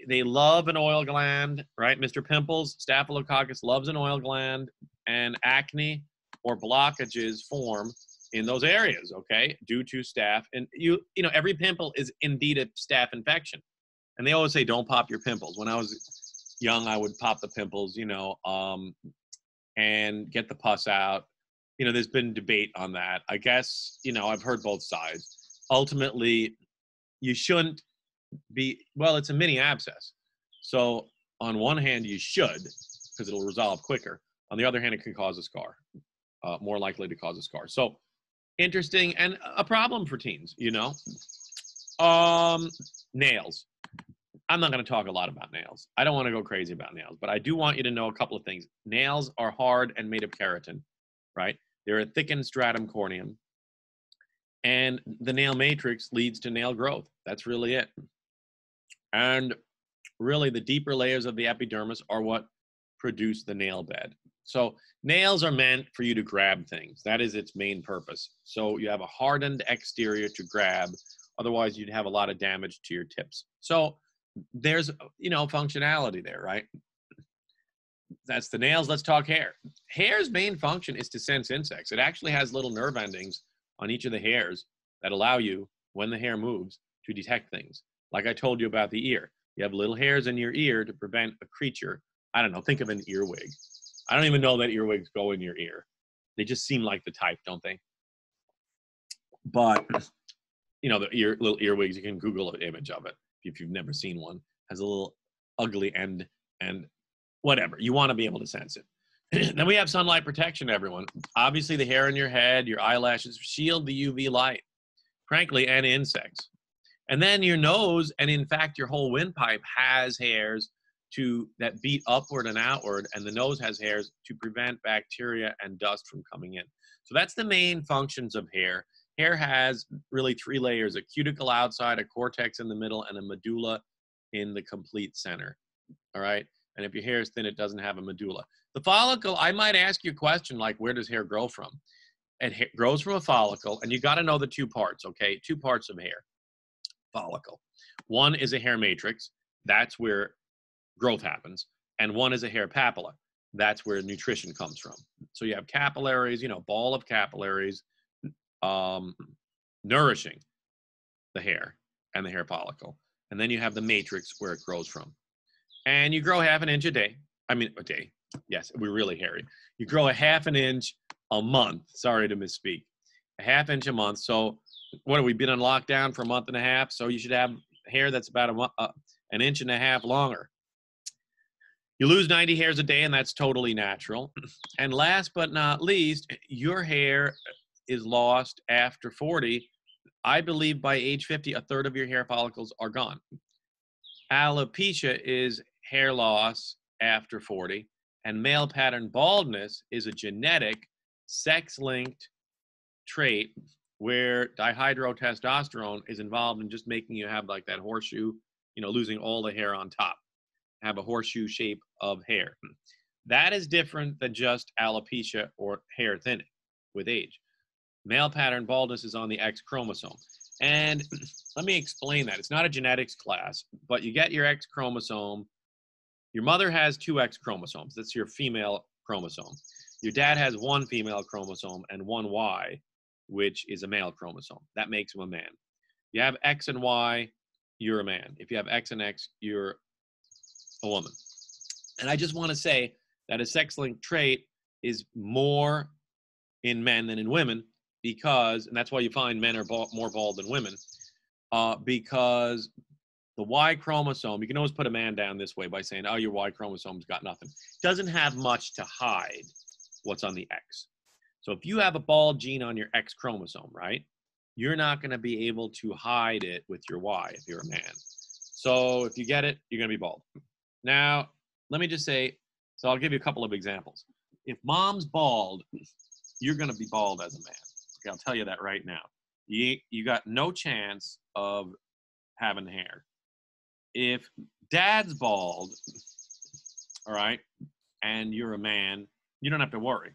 A: They love an oil gland, right? Mr. Pimples, Staphylococcus loves an oil gland, and acne or blockages form in those areas, okay, due to staph. And every pimple is indeed a staph infection. And they always say, don't pop your pimples. When I was young, I would pop the pimples, and get the pus out. There's been debate on that. I guess, I've heard both sides. Ultimately, you shouldn't it's a mini abscess. So on one hand, you should, because it'll resolve quicker. On the other hand, it can cause a scar, more likely to cause a scar. So interesting, and a problem for teens, Nails. I'm not going to talk a lot about nails. I don't want to go crazy about nails, but I do want you to know a couple of things. Nails are hard and made of keratin, right? They're a thickened stratum corneum. And the nail matrix leads to nail growth. That's really it. And really, the deeper layers of the epidermis are what produce the nail bed. So nails are meant for you to grab things. That is its main purpose. So you have a hardened exterior to grab. Otherwise, you'd have a lot of damage to your tips. So there's, functionality there, right? That's the nails. Let's talk hair. Hair's main function is to sense insects. It actually has little nerve endings on each of the hairs that allow you, when the hair moves, to detect things. Like I told you about the ear. You have little hairs in your ear to prevent a creature. I don't know, think of an earwig. I don't even know that earwigs go in your ear. They just seem like the type, don't they? But, the little earwigs, you can Google an image of it if you've never seen one. Has a little ugly end and whatever. You want to be able to sense it. Then we have sunlight protection, everyone. Obviously, the hair on your head, your eyelashes shield the UV light, frankly, and insects. And then your nose, and in fact, your whole windpipe has hairs that beat upward and outward, and the nose has hairs to prevent bacteria and dust from coming in. So that's the main functions of hair. Hair has really 3 layers: a cuticle outside, a cortex in the middle, and a medulla in the complete center. All right? And if your hair is thin, it doesn't have a medulla. The follicle, I might ask you a question like, where does hair grow from? It grows from a follicle, and you got to know the 2 parts, okay? 2 parts of hair. Follicle. One is a hair matrix. That's where growth happens. And one is a hair papilla. That's where nutrition comes from. So you have capillaries, ball of capillaries nourishing the hair and the hair follicle. And then you have the matrix where it grows from. And you grow half an inch a day. A day. Yes, we're really hairy. You grow a half an inch a month. Sorry to misspeak. A half inch a month. So what have we been on lockdown for a month and a half? So you should have hair that's about an inch and a half longer. You lose 90 hairs a day, and that's totally natural. And last but not least, your hair is lost after 40. I believe by age 50, a third of your hair follicles are gone. Alopecia is hair loss after 40, and male pattern baldness is a genetic sex-linked trait where dihydrotestosterone is involved in just making you have like that horseshoe, losing all the hair on top, have a horseshoe shape of hair. That is different than just alopecia or hair thinning with age. Male pattern baldness is on the X chromosome. And let me explain that. It's not a genetics class, but you get your X chromosome. Your mother has 2 X chromosomes. That's your female chromosome. Your dad has 1 female chromosome and 1 Y, which is a male chromosome. That makes him a man. You have X and Y, you're a man. If you have X and X, you're a woman. And I just want to say that a sex-linked trait is more in men than in women because, and that's why you find men are more bald than women, because the Y chromosome, you can always put a man down this way by saying, oh, your Y chromosome's got nothing. Doesn't have much to hide what's on the X. So if you have a bald gene on your X chromosome, right, you're not going to be able to hide it with your Y if you're a man. So if you get it, you're going to be bald. Now, let me just say, so I'll give you a couple of examples. If mom's bald, you're going to be bald as a man. Okay, I'll tell you that right now. You got no chance of having hair. If dad's bald, all right, and you're a man, you don't have to worry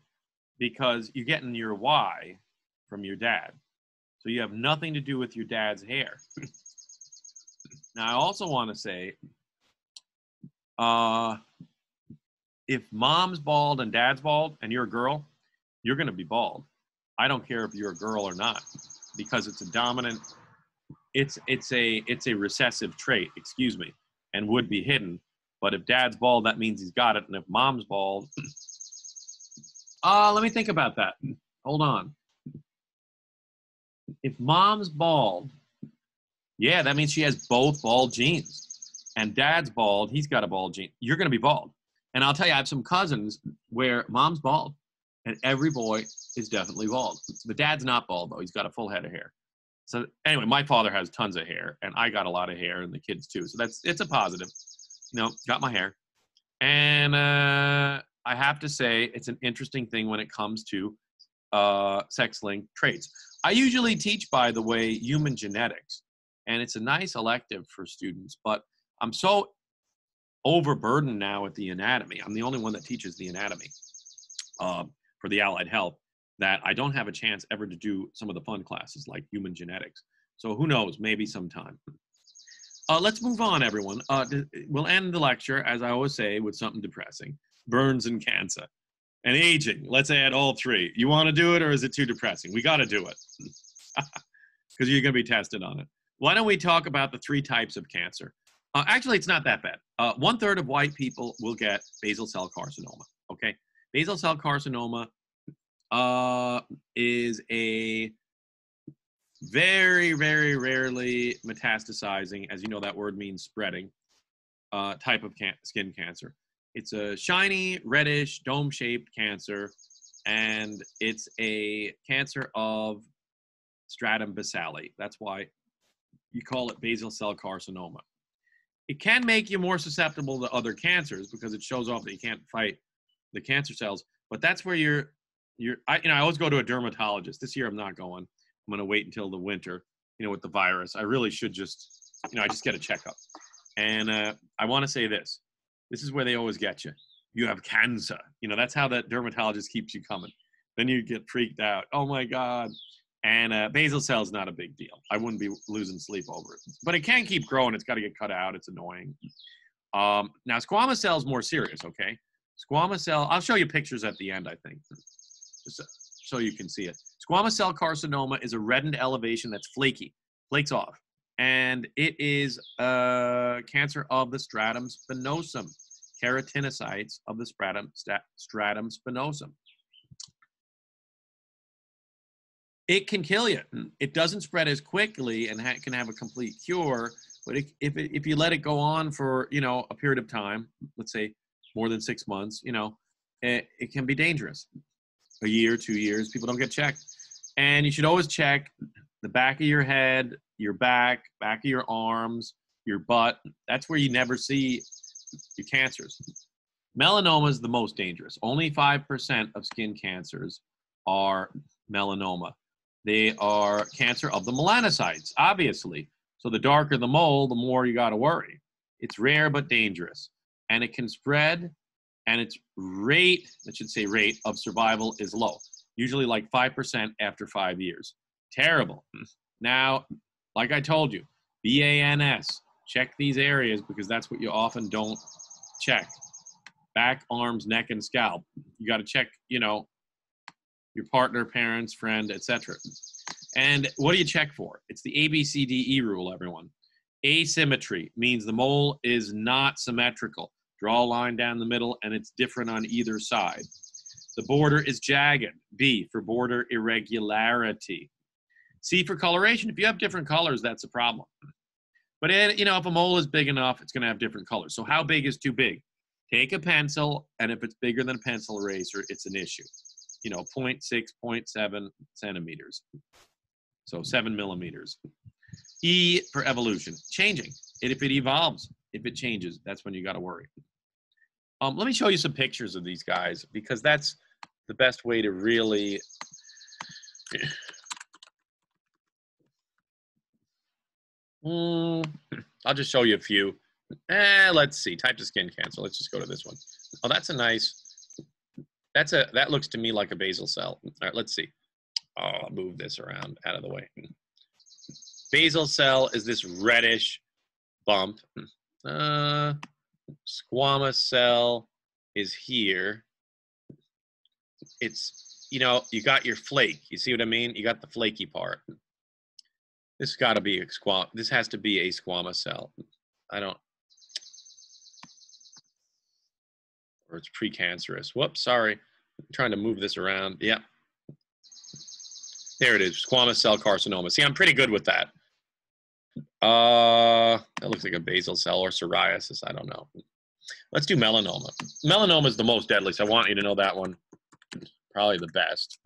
A: because you're getting your Y from your dad. So you have nothing to do with your dad's hair. Now, I also want to say, if mom's bald and dad's bald and you're a girl, you're going to be bald. I don't care if you're a girl or not because it's a dominant, it's a recessive trait, excuse me, and would be hidden. But if dad's bald, that means he's got it. And if mom's bald, let me think about that. Hold on. If mom's bald, yeah, that means she has both bald genes. And dad's bald, he's got a bald gene. You're going to be bald. And I'll tell you, I have some cousins where mom's bald and every boy is definitely bald. The dad's not bald, though. He's got a full head of hair. So anyway, my father has tons of hair, and I got a lot of hair, and the kids too. So it's a positive. Got my hair. And I have to say, it's an interesting thing when it comes to sex-linked traits. I usually teach, by the way, human genetics, and it's a nice elective for students, but I'm so overburdened now with the anatomy. I'm the only one that teaches the anatomy. for the allied health that I don't have a chance ever to do some of the fun classes like human genetics. So who knows, maybe sometime. Let's move on, everyone. We'll end the lecture, as I always say, with something depressing. Burns and cancer. And aging. Let's add all three. You want to do it, or is it too depressing? We got to do it. Because you're going to be tested on it. Why don't we talk about the three types of cancer? Actually, it's not that bad. 1/3 of white people will get basal cell carcinoma, okay? Basal cell carcinoma is a very, very rarely metastasizing, as you know that word means spreading, type of skin cancer. It's a shiny, reddish, dome-shaped cancer, and it's a cancer of stratum basale. That's why you call it basal cell carcinoma. It can make you more susceptible to other cancers because it shows off that you can't fight the cancer cells, but that's where I always go to a dermatologist. This year I'm not going. I'm going to wait until the winter, with the virus. I really should just, I just get a checkup. And I want to say this. This is where they always get you. You have cancer. That's how that dermatologist keeps you coming. Then you get freaked out. Oh, my God. And basal cell is not a big deal. I wouldn't be losing sleep over it. But it can keep growing. It's got to get cut out. It's annoying. Now, squamous cell is more serious, okay? Squamous cell, I'll show you pictures at the end, I think, just so you can see it. Squamous cell carcinoma is a reddened elevation that's flaky, flakes off. And it is cancer of the stratum spinosum, keratinocytes of the stratum spinosum. It can kill you. It doesn't spread as quickly and can have a complete cure. But if you let it go on for, a period of time, let's say more than 6 months, it can be dangerous. A year, 2 years, people don't get checked. And you should always check the back of your head, your back of your arms, your butt. That's where you never see your cancers. Melanoma is the most dangerous. Only 5% of skin cancers are melanoma. They are cancer of the melanocytes, obviously. So the darker the mole, the more you got to worry. It's rare but dangerous. And it can spread, and its rate of survival is low. Usually like 5% after 5 years. Terrible. Now, like I told you, BANS, check these areas because that's what you often don't check. Back, arms, neck, and scalp. You got to check, your partner, parents, friend, etc. And what do you check for? It's the ABCDE rule, everyone. Asymmetry means the mole is not symmetrical. Draw a line down the middle, and it's different on either side. The border is jagged. B for border irregularity. C for coloration. If you have different colors, that's a problem. But if a mole is big enough, it's going to have different colors. So how big is too big? Take a pencil, and if it's bigger than a pencil eraser, it's an issue. 0.6, 0.7 centimeters. So 7 millimeters. E for evolution, changing. If it evolves, if it changes, that's when you got to worry. Let me show you some pictures of these guys because that's the best way to really. I'll just show you a few. Let's see. Types of skin cancer. Let's just go to this one. Oh, that's a nice. That looks to me like a basal cell. All right, let's see. I'll move this around out of the way. Basal cell is this reddish bump. Squamous cell is here. It's, you got your flake. You see what I mean? You got the flaky part. This got to be this has to be a squamous cell. Or it's precancerous. Whoops, sorry. I'm trying to move this around. Yeah. There it is, squamous cell carcinoma. See, I'm pretty good with that. That looks like a basal cell or psoriasis. I don't know. Let's do melanoma. Melanoma is the most deadly, so I want you to know that one. Probably the best.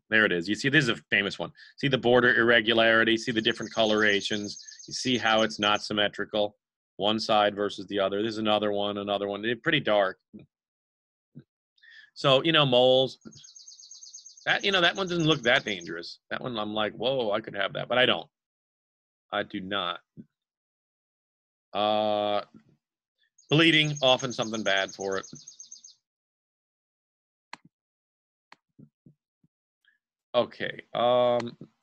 A: There it is. You see, this is a famous one. See the border irregularity. See the different colorations. You see how it's not symmetrical. One side versus the other. There's another one. They're pretty dark. So, moles. That one doesn't look that dangerous. That one, I'm like, whoa, I could have that, but I don't. I do not. Bleeding, often something bad for it. Okay,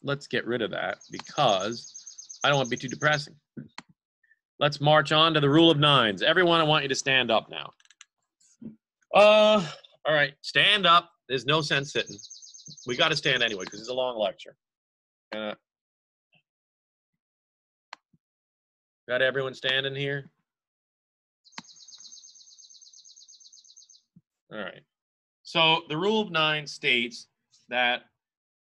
A: let's get rid of that because I don't want to be too depressing. Let's march on to the rule of nines. Everyone, I want you to stand up now. All right, stand up. There's no sense sitting. We got to stand anyway because it's a long lecture. Got everyone standing here? All right. So the rule of nine states that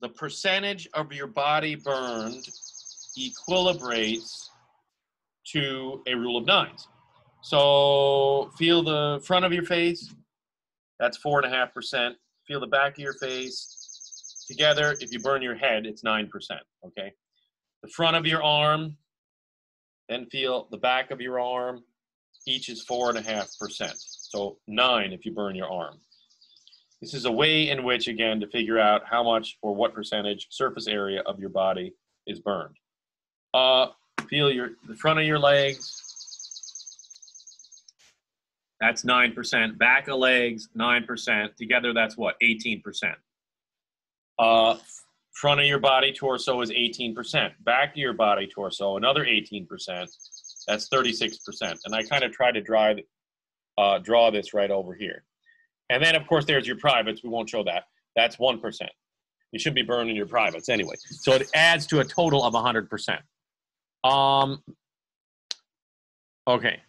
A: the percentage of your body burned equilibrates to a rule of nines. So feel the front of your face, that's 4.5%. Feel the back of your face. Together, if you burn your head, it's 9%, okay? The front of your arm, then feel the back of your arm, each is 4.5%. So 9 if you burn your arm. This is a way in which, again, to figure out how much or what percentage surface area of your body is burned. Feel the front of your legs. That's 9%. Back of legs, 9%. Together, that's what? 18%. Front of your body, torso is 18%. Back of your body, torso, another 18%. That's 36%. And I kind of try to draw this right over here. And then, of course, there's your privates. We won't show that. That's 1%. You should be burning your privates anyway. So it adds to a total of 100%. Okay.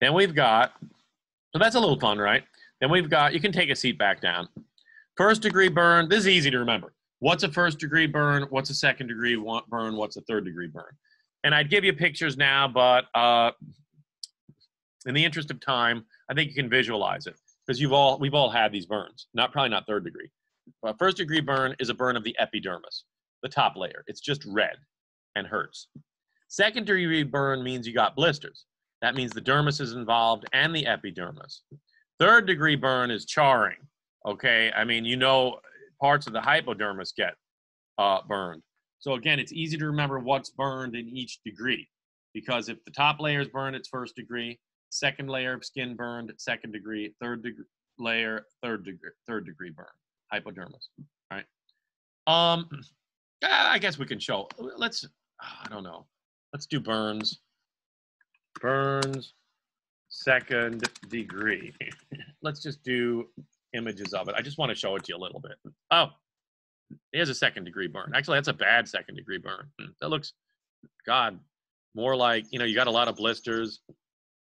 A: Then we've got, so that's a little fun, right? Then we've got, you can take a seat back down. First degree burn, this is easy to remember. What's a first degree burn? What's a second degree burn? What's a third degree burn? And I'd give you pictures now, but in the interest of time, I think you can visualize it because we've all had these burns. Probably not third degree. First degree burn is a burn of the epidermis, the top layer. It's just red and hurts. Second degree burn means you got blisters. That means the dermis is involved and the epidermis. Third degree burn is charring. Okay, I mean, you know, parts of the hypodermis get burned. So again, it's easy to remember what's burned in each degree because if the top layer is burned, it's first degree. Second layer of skin burned, second degree. Third degree layer, third degree burn, hypodermis. All right. I guess we can show. I don't know. Let's do burns. Burns, second degree. Let's just do images of it. I just want to show it to you a little bit. Oh, here's a second degree burn. Actually, that's a bad second degree burn. That looks, God, more like, you know, you got a lot of blisters.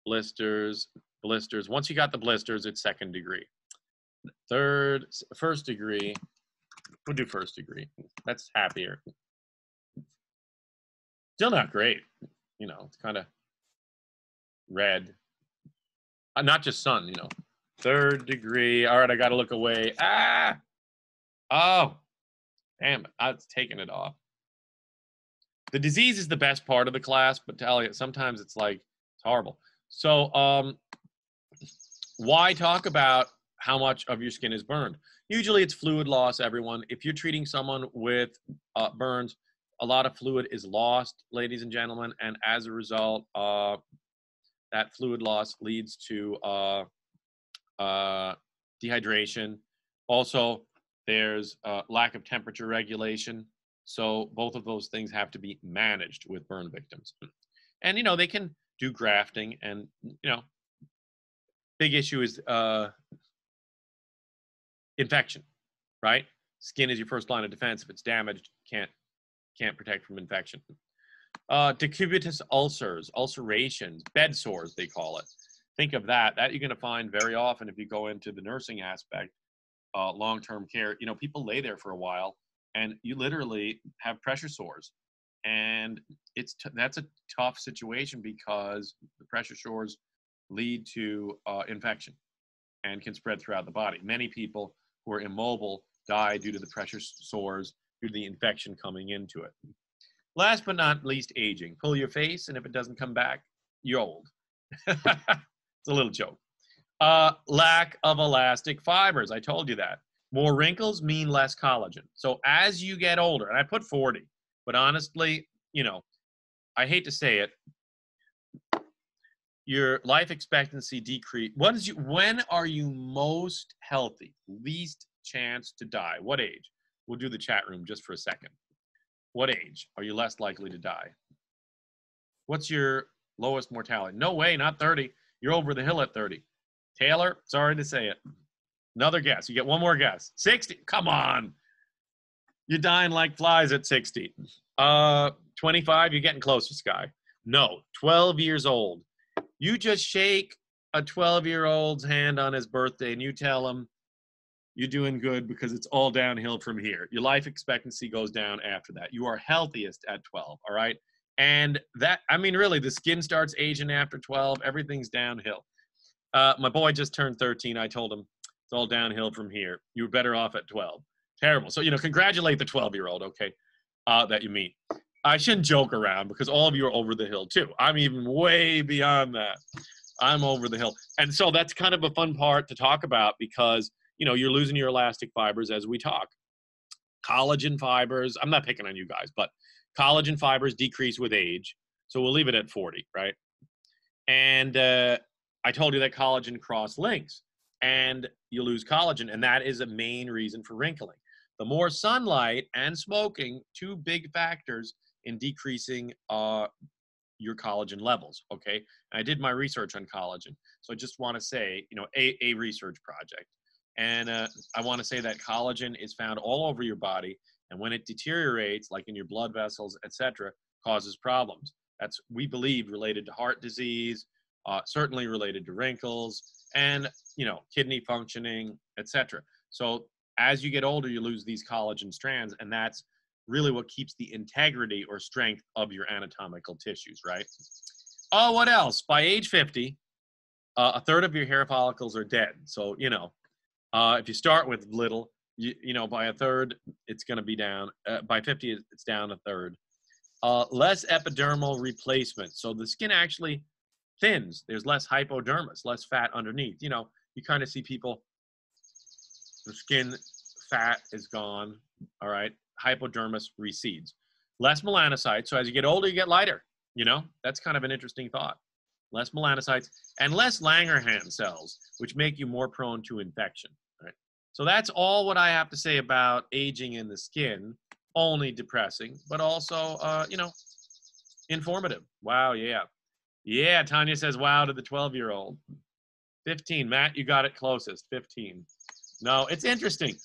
A: Once you got the blisters, it's second degree. First degree. We'll do first degree. That's happier. Still not great. You know, it's kind of red. Not just sun, you know. Third degree. All right, I got to look away. Ah! Oh, damn it. I was taking it off. The disease is the best part of the class, but tell you, sometimes it's like, it's horrible. So why talk about how much of your skin is burned? Usually it's fluid loss, everyone. If you're treating someone with burns, a lot of fluid is lost, ladies and gentlemen, and as a result, that fluid loss leads to dehydration. Also, there's lack of temperature regulation. So both of those things have to be managed with burn victims. And, you know, they can do grafting and, you know, big issue is infection, right? Skin is your first line of defense. If it's damaged, can't protect from infection. Decubitus ulcers, ulcerations, bed sores, they call it. Think of that. That you're going to find very often if you go into the nursing aspect, long-term care. You know, people lay there for a while, and you literally have pressure sores. And that's a tough situation because the pressure sores lead to infection and can spread throughout the body. Many people who are immobile die due to the pressure sores, due to the infection coming into it. Last but not least, aging. Pull your face, and if it doesn't come back, you're old. It's a little joke. Lack of elastic fibers. I told you that. More wrinkles mean less collagen. So as you get older, and I put 40, but honestly, you know, I hate to say it, your life expectancy decrease. When are you most healthy? Least chance to die? What age? We'll do the chat room just for a second. What age are you less likely to die? What's your lowest mortality? No way, not 30. You're over the hill at 30. Taylor, sorry to say it. Another guess. You get one more guess. 60. Come on. You're dying like flies at 60. 25, you're getting closer, Sky. No, 12 years old. You just shake a 12-year-old's hand on his birthday and you tell him you're doing good because it's all downhill from here. Your life expectancy goes down after that. You are healthiest at 12, all right? And that, I mean, really, the skin starts aging after 12. Everything's downhill. My boy just turned 13. I told him it's all downhill from here. You were better off at 12. Terrible. So, congratulate the 12-year-old, okay, that you meet. I shouldn't joke around because all of you are over the hill, too. I'm even way beyond that. I'm over the hill. And so that's kind of a fun part to talk about because, you're losing your elastic fibers as we talk. Collagen fibers, I'm not picking on you guys, but collagen fibers decrease with age. So we'll leave it at 40, right? And I told you that collagen cross-links and you lose collagen. And that is a main reason for wrinkling. The more sunlight and smoking, two big factors in decreasing your collagen levels, okay? And I did my research on collagen. So I just want to say, a research project. And I want to say that collagen is found all over your body. And when it deteriorates, like in your blood vessels, etc., causes problems. That's, we believe, related to heart disease, certainly related to wrinkles, and, kidney functioning, etc. So as you get older, you lose these collagen strands, and that's really what keeps the integrity or strength of your anatomical tissues, right? Oh, what else? By age 50, a third of your hair follicles are dead. So, if you start with little, by a third, it's going to be down. By 50, it's down a third. Less epidermal replacement. So the skin actually thins. There's less hypodermis, less fat underneath. You kind of see people, the skin fat is gone, all right? Hypodermis recedes. Less melanocytes. So as you get older, you get lighter. That's kind of an interesting thought. Less melanocytes and less Langerhans cells, which make you more prone to infection. Right? So that's all what I have to say about aging in the skin. Only depressing, but also, informative. Wow, yeah. Yeah, Tanya says, wow, to the 12-year-old. 15. Matt, you got it closest. 15. No, it's interesting.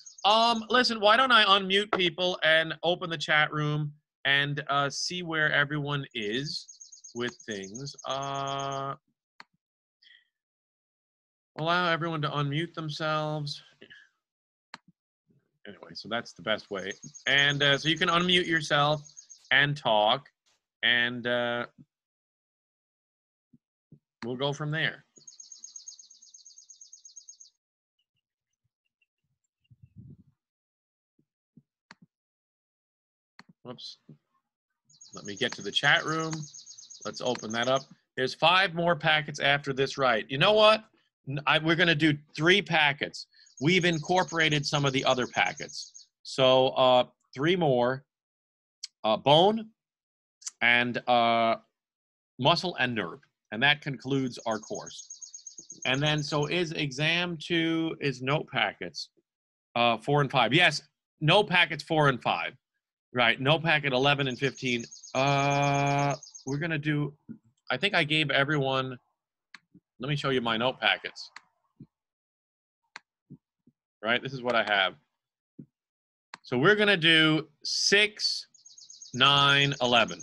A: Listen, why don't I unmute people and open the chat room and see where everyone is with things. Allow everyone to unmute themselves. Anyway, so that's the best way. And so you can unmute yourself and talk, and we'll go from there. Whoops. Let me get to the chat room. Let's open that up. There's 5 more packets after this, right? You know what? We're going to do 3 packets. We've incorporated some of the other packets. So 3 more, bone and muscle and nerve. And that concludes our course. And then, so is exam 2, is note packets 4 and 5. Yes, note packets 4 and 5. Right, no packet 11 and 15. We're going to do, I think I gave everyone, let me show you my note packets. Right, this is what I have. So we're going to do 6, 9, 11.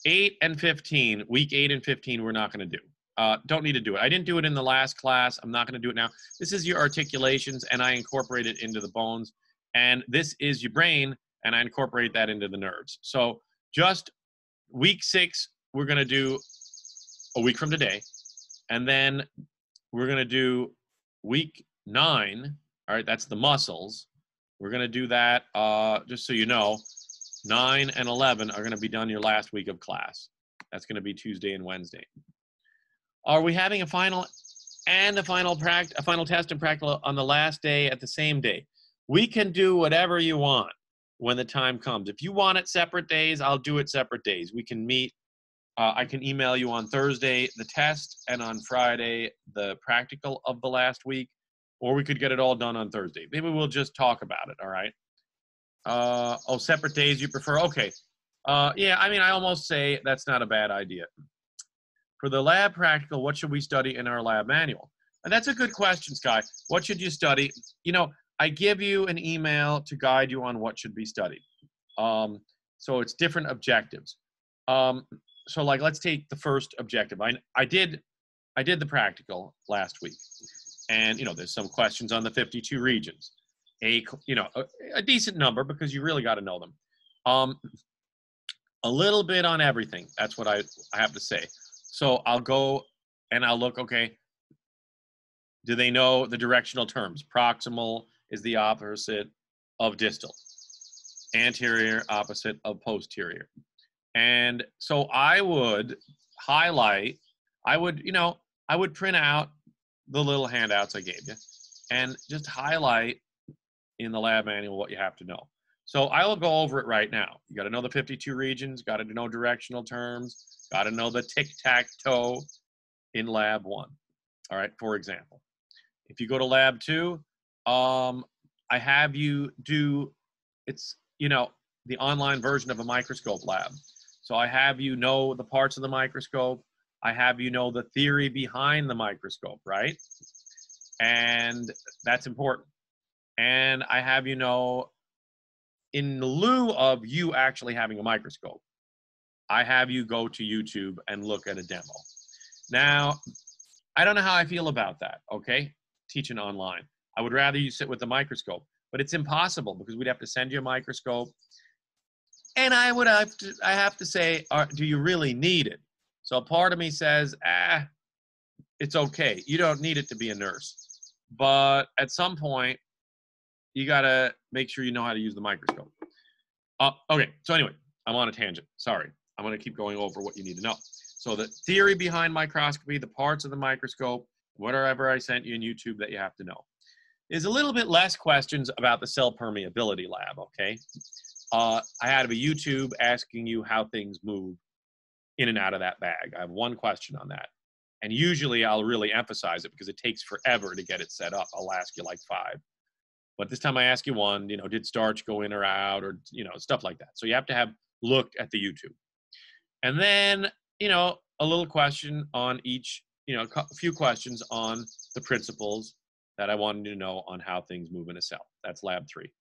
A: 8 and 15, week 8 and 15, we're not going to do. Don't need to do it. I didn't do it in the last class. I'm not going to do it now. This is your articulations, and I incorporate it into the bones. And this is your brain, and I incorporate that into the nerves. So just week 6, we're going to do a week from today. And then we're going to do week 9. All right, that's the muscles. We're going to do that, just so you know, 9 and 11 are going to be done your last week of class. That's going to be Tuesday and Wednesday. Are we having a final and a final test and practical on the last day at the same day? We can do whatever you want when the time comes. If you want it separate days, I'll do it separate days. We can meet. I can email you on Thursday the test and on Friday the practical of the last week, or we could get it all done on Thursday. Maybe we'll just talk about it, all right? Oh, separate days you prefer? Okay. Yeah, I mean, I almost say that's not a bad idea. For the lab practical, what should we study in our lab manual? And that's a good question, Sky. What should you study? You know, I give you an email to guide you on what should be studied. Um, so it's different objectives. Um, so like, let's take the first objective. I did the practical last week, and you know, there's some questions on the 52 regions. A decent number because you really got to know them. A little bit on everything. That's what I have to say. So I'll go and I'll look, okay, do they know the directional terms? Proximal is the opposite of distal. Anterior opposite of posterior. And so I would highlight, I would print out the little handouts I gave you and just highlight in the lab manual what you have to know. So I will go over it right now. You got to know the 52 regions, got to know directional terms, got to know the tic-tac-toe in lab 1. All right, for example. If you go to lab 2, I have you do, it's, the online version of a microscope lab. So I have you know the parts of the microscope. I have you know the theory behind the microscope, right? And that's important. And I have you know, in lieu of you actually having a microscope, I have you go to YouTube and look at a demo. Now, I don't know how I feel about that, okay? Teaching online. I would rather you sit with the microscope, but it's impossible because we'd have to send you a microscope. And I have to say, do you really need it? So part of me says, it's okay. You don't need it to be a nurse. But at some point, you got to make sure you know how to use the microscope. Okay, so anyway, I'm on a tangent. Sorry. I'm going to keep going over what you need to know. So the theory behind microscopy, the parts of the microscope, whatever I sent you in YouTube that you have to know. There's a little bit less questions about the cell permeability lab, okay? I had a YouTube asking you how things move in and out of that bag. I have one question on that. And usually I'll really emphasize it because it takes forever to get it set up. I'll ask you like 5. But this time I ask you one, did starch go in or out or, stuff like that. So you have to have looked at the YouTube. And then, a little question on each, a few questions on the principles that I wanted to know on how things move in a cell. That's lab 3.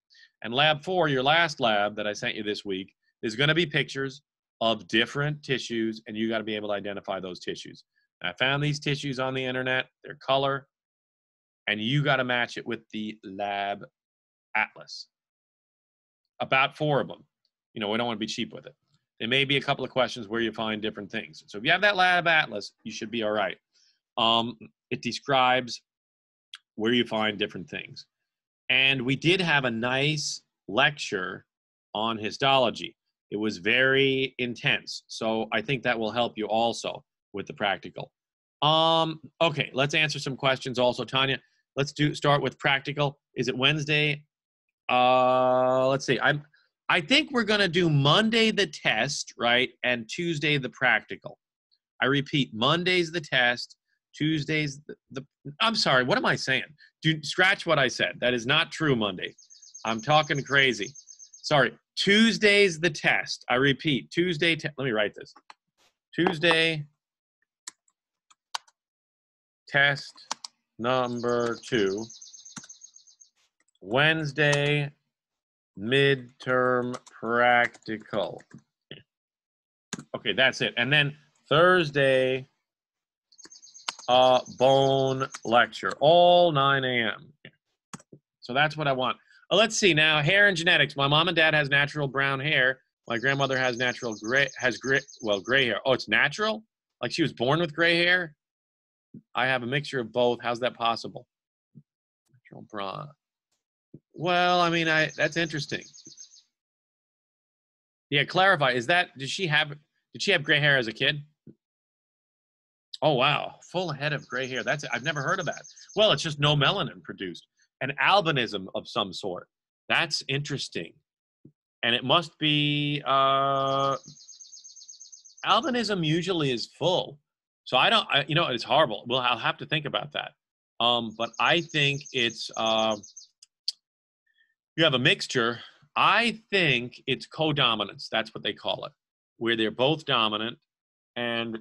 A: And lab 4, your last lab that I sent you this week, is going to be pictures of different tissues, and you got to be able to identify those tissues. And I found these tissues on the internet, their color, and you got to match it with the lab atlas. About 4 of them. We don't want to be cheap with it. There may be a couple of questions where you find different things. So if you have that lab atlas, you should be all right. It describes where you find different things. And we did have a nice lecture on histology. It was very intense. So I think that will help you also with the practical. Okay, let's answer some questions also. Tanya, let's start with practical. Is it Wednesday? Let's see. I think we're going to do Monday the test, right? And Tuesday the practical. I repeat, Monday's the test, Tuesday's I'm sorry, what am I saying? Scratch what I said. That is not true, Monday. I'm talking crazy. Sorry, Tuesday's the test. I repeat, Tuesday, let me write this. Tuesday, test number 2. Wednesday, midterm practical. Okay, that's it. And then Thursday, bone lecture, all 9 a.m. So that's what I want. Let's see now, hair and genetics. My mom and dad has natural brown hair. My grandmother has natural gray hair. Oh, it's natural? Like she was born with gray hair? I have a mixture of both. How's that possible? Natural brown. Well, I mean, that's interesting. Yeah, clarify. Did she have gray hair as a kid? Oh, wow. Full head of gray hair. I've never heard of that. Well, it's just no melanin produced. An albinism of some sort. That's interesting. And it must be, albinism usually is full. So it's horrible. Well, I'll have to think about that. But I think it's, you have a mixture I think it's codominance. That's what they call it, where they're both dominant. And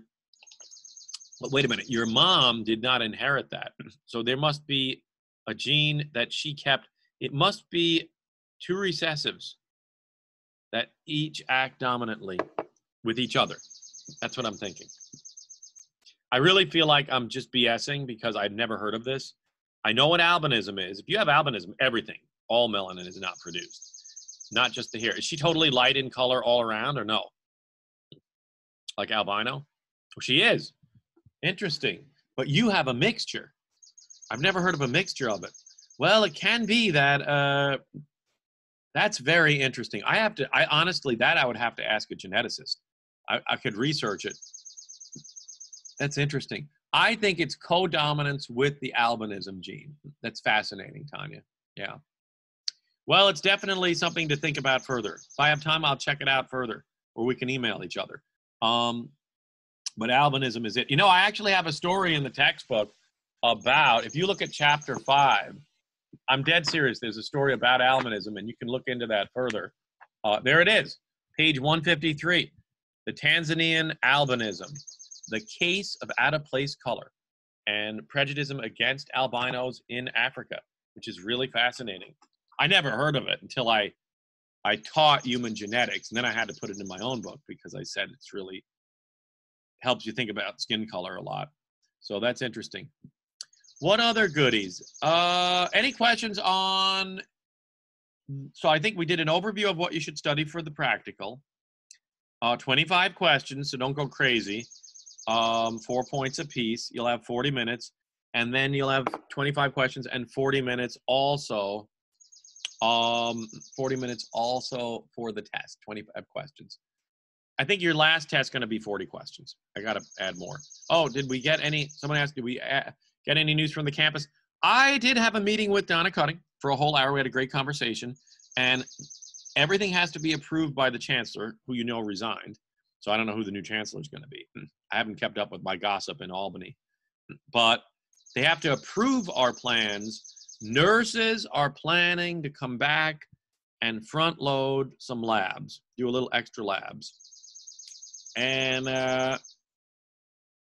A: but wait a minute, your mom did not inherit that. So there must be a gene that she kept. It must be two recessives that each act dominantly with each other. That's what I'm thinking. I really feel like I'm just BSing because I've never heard of this. I know what albinism is. If you have albinism, everything, all melanin is not produced, not just the hair. Is she totally light in color all around or no? Like albino? Well, she is. Interesting. But you have a mixture. I've never heard of a mixture of it. Well, it can be that. That's very interesting. I honestly, that I would have to ask a geneticist. I could research it. That's interesting. I think it's codominance with the albinism gene. That's fascinating, Tanya. Yeah. Well, it's definitely something to think about further. If I have time, I'll check it out further, or we can email each other. But albinism is it. You know, I actually have a story in the textbook about, if you look at chapter 5, I'm dead serious. There's a story about albinism, and you can look into that further. There it is, page 153, the Tanzanian albinism, the case of out-of-place color and prejudice against albinos in Africa, which is really fascinating. I never heard of it until I taught human genetics, and then I had to put it in my own book because I said it's really helps you think about skin color a lot. So that's interesting. What other goodies? Any questions on, so I think we did an overview of what you should study for the practical. 25 questions, so don't go crazy. 4 points apiece. You'll have 40 minutes, and then you'll have 25 questions and 40 minutes also. 40 minutes also for the test, 25 questions. I think your last test is going to be 40 questions. I got to add more. Oh, did we get any, someone asked, did we get any news from the campus? I did have a meeting with Donna Cutting for a whole hour. We had a great conversation, and everything has to be approved by the chancellor, who you know resigned. So I don't know who the new chancellor is going to be. I haven't kept up with my gossip in Albany. But they have to approve our plans. Nurses are planning to come back and front load some labs, do a little extra labs. And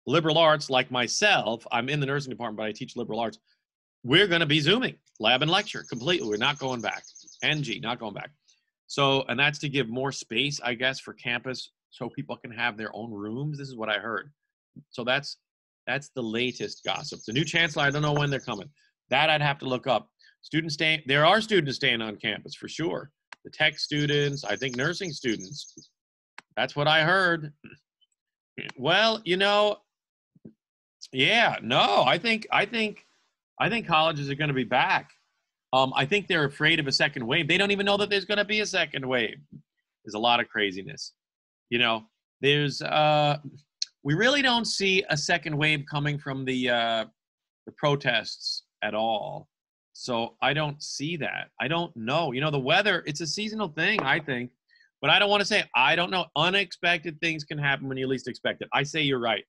A: liberal arts, like myself, I'm in the nursing department, but I teach liberal arts. We're going to be Zooming, lab and lecture, completely. We're not going back. NG, not going back. So, and that's to give more space, I guess, for campus so people can have their own rooms. This is what I heard. So that's the latest gossip. The new chancellor, I don't know when they're coming. That I'd have to look up. Students staying, there are students staying on campus for sure. The tech students, I think nursing students. That's what I heard. Well, you know, yeah, no, I think colleges are going to be back. I think they're afraid of a second wave. They don't even know that there's going to be a second wave. There's a lot of craziness. You know, there's we really don't see a second wave coming from the protests at all. So I don't see that. I don't know. You know, the weather, it's a seasonal thing, I think. But I don't want to say, I don't know. Unexpected things can happen when you least expect it. I say you're right.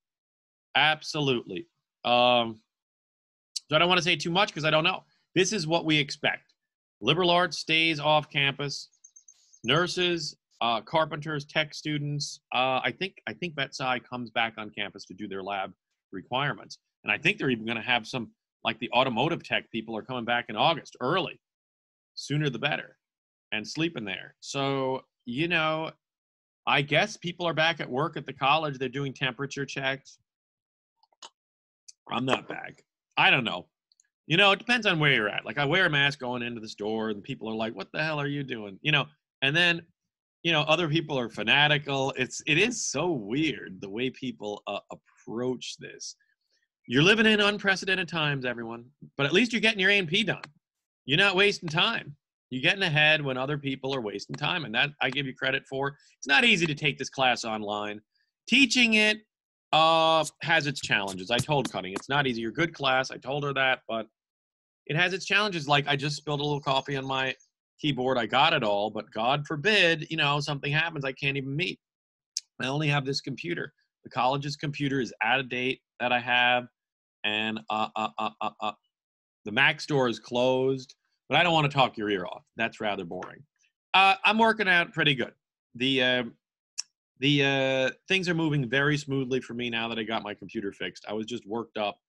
A: Absolutely. So I don't want to say too much because I don't know. This is what we expect. Liberal arts stays off campus. Nurses, carpenters, tech students. I think Vet Sci comes back on campus to do their lab requirements. And I think they're even going to have some, like the automotive tech people are coming back in August, early. Sooner the better. And sleeping there. So, you know, I guess people are back at work at the college. They're doing temperature checks. I'm not back. I don't know. You know, it depends on where you're at. Like I wear a mask going into the store and people are like, what the hell are you doing? You know, and then, you know, other people are fanatical. It is so weird the way people approach this. You're living in unprecedented times, everyone, but at least you're getting your A&P done. You're not wasting time. You're getting ahead when other people are wasting time, and that I give you credit for. It's not easy to take this class online. Teaching it has its challenges. I told Cutting, it's not easy. You're a good class. I told her that, but it has its challenges. Like I just spilled a little coffee on my keyboard. I got it all, but God forbid, you know, something happens. I can't even meet. I only have this computer. The college's computer is out of date that I have, and the Mac store is closed. But I don't want to talk your ear off. That's rather boring. I'm working out pretty good. The things are moving very smoothly for me now that I got my computer fixed. I was just worked up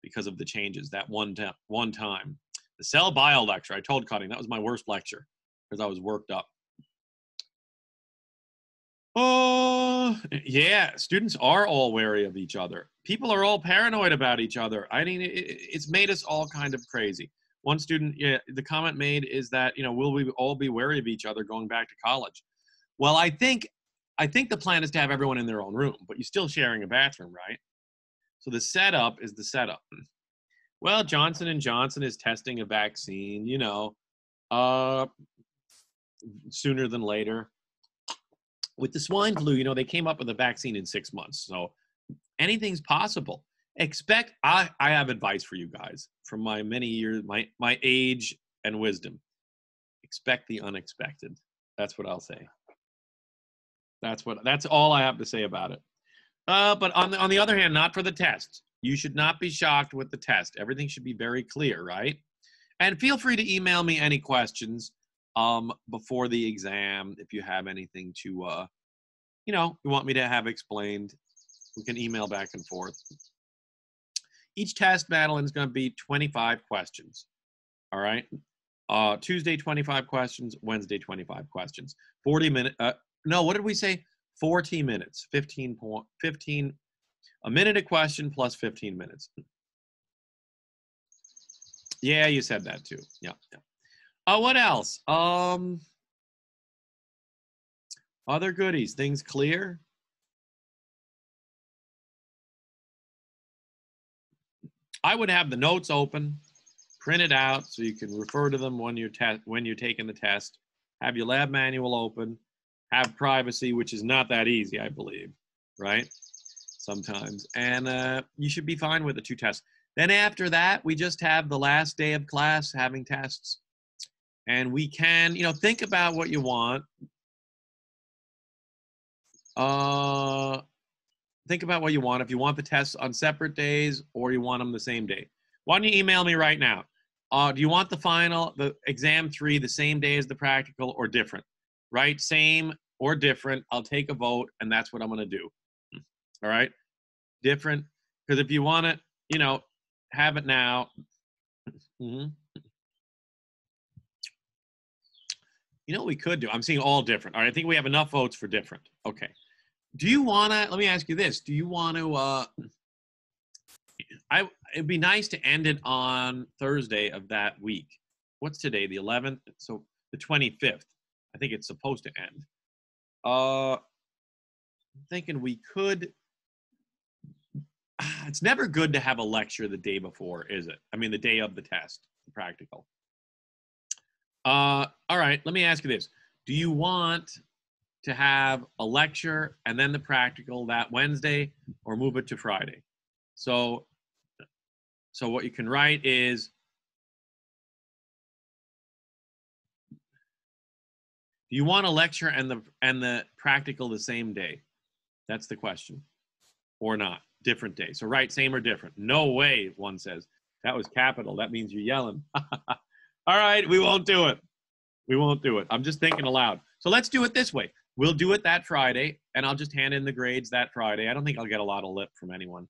A: because of the changes that one time. The cell bio lecture, I told Cutting, that was my worst lecture because I was worked up. Oh, yeah, students are all wary of each other. People are all paranoid about each other. I mean, it's made us all kind of crazy. One student, yeah, the comment made is that, will we all be wary of each other going back to college? Well, I think the plan is to have everyone in their own room, but you're still sharing a bathroom, right? So the setup is the setup. Well, Johnson & Johnson is testing a vaccine, uh, sooner than later. With the swine flu, they came up with a vaccine in 6 months. So anything's possible. I have advice for you guys from my many years, my age and wisdom. Expect the unexpected. That's what I'll say. That's all I have to say about it. But on the other hand, not for the test. You should not be shocked with the test. Everything should be very clear, right? And feel free to email me any questions before the exam if you have anything to you want me to have explained. We can email back and forth. Each test, Madeline, is going to be 25 questions. All right. Tuesday, 25 questions. Wednesday, 25 questions. 40 minutes. No, what did we say? 40 minutes. 15. A minute a question plus 15 minutes. Yeah, you said that too. Yeah. What else? Other goodies. Things clear? I would have the notes open, print it out so you can refer to them when you're taking the test. Have your lab manual open. Have privacy, which is not that easy, I believe, right? Sometimes. And you should be fine with the 2 tests. Then after that, we just have the last day of class having tests. And we can, think about what you want. Think about what you want. If you want the tests on separate days or you want them the same day. Why don't you email me right now? Do you want the exam 3, the same day as the practical or different? Right? Same or different. I'll take a vote, and that's what I'm going to do. All right? Different. Because if you want it, have it now. Mm-hmm. You know what we could do? I'm seeing all different. All right, I think we have enough votes for different. Okay. Do you want to, let me ask you this. Do you want to, it'd be nice to end it on Thursday of that week. What's today, the 11th? So the 25th. I think it's supposed to end. I'm thinking we could, it's never good to have a lecture the day before, is it? I mean, the day of the test, the practical. All right, let me ask you this. Do you want to have a lecture and then the practical that Wednesday, or move it to Friday? So what you can write is, do you want a lecture and the practical the same day? That's the question. Or not, different day. So write same or different. No way, one says. That was capital. That means you're yelling. All right, we won't do it. We won't do it. I'm just thinking aloud. So let's do it this way. We'll do it that Friday, and I'll just hand in the grades that Friday. I don't think I'll get a lot of lip from anyone.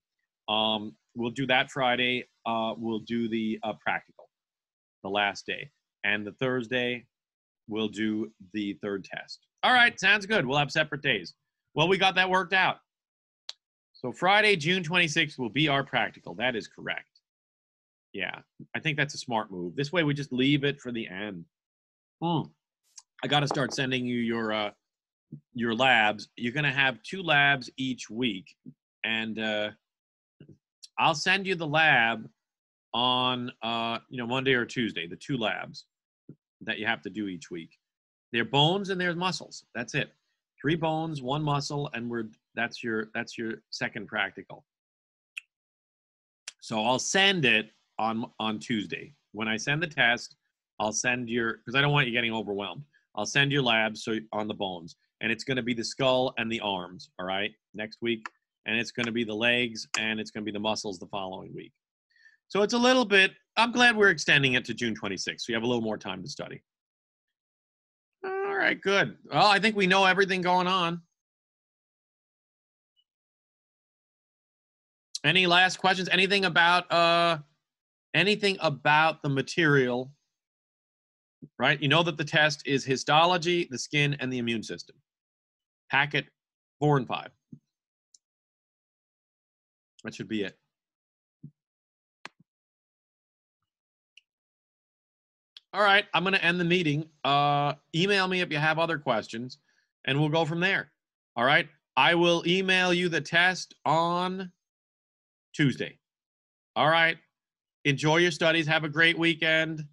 A: We'll do that Friday. We'll do the practical, the last day. And the Thursday, we'll do the 3rd test. All right, sounds good. We'll have separate days. Well, we got that worked out. So Friday, June 26th will be our practical. That is correct. Yeah, I think that's a smart move. This way we just leave it for the end. I got to start sending you your labs. You're going to have 2 labs each week. And I'll send you the lab on Monday or Tuesday, the 2 labs that you have to do each week. They're bones and there's muscles. That's it. 3 bones, 1 muscle, and that's your second practical. So I'll send it on Tuesday. When I send the test, I'll send because I don't want you getting overwhelmed. I'll send your labs on the bones, and it's going to be the skull and the arms. All right, next week, and it's going to be the legs, and it's going to be the muscles the following week. So it's a little bit. I'm glad we're extending it to June 26th, so you have a little more time to study. All right, good. Well, I think we know everything going on. Any last questions? Anything about the material? Right? You know that the test is histology, the skin, and the immune system. Packet 4 and 5. That should be it. All right, I'm going to end the meeting. Email me if you have other questions, and we'll go from there. All right, I will email you the test on Tuesday. All right, enjoy your studies. Have a great weekend.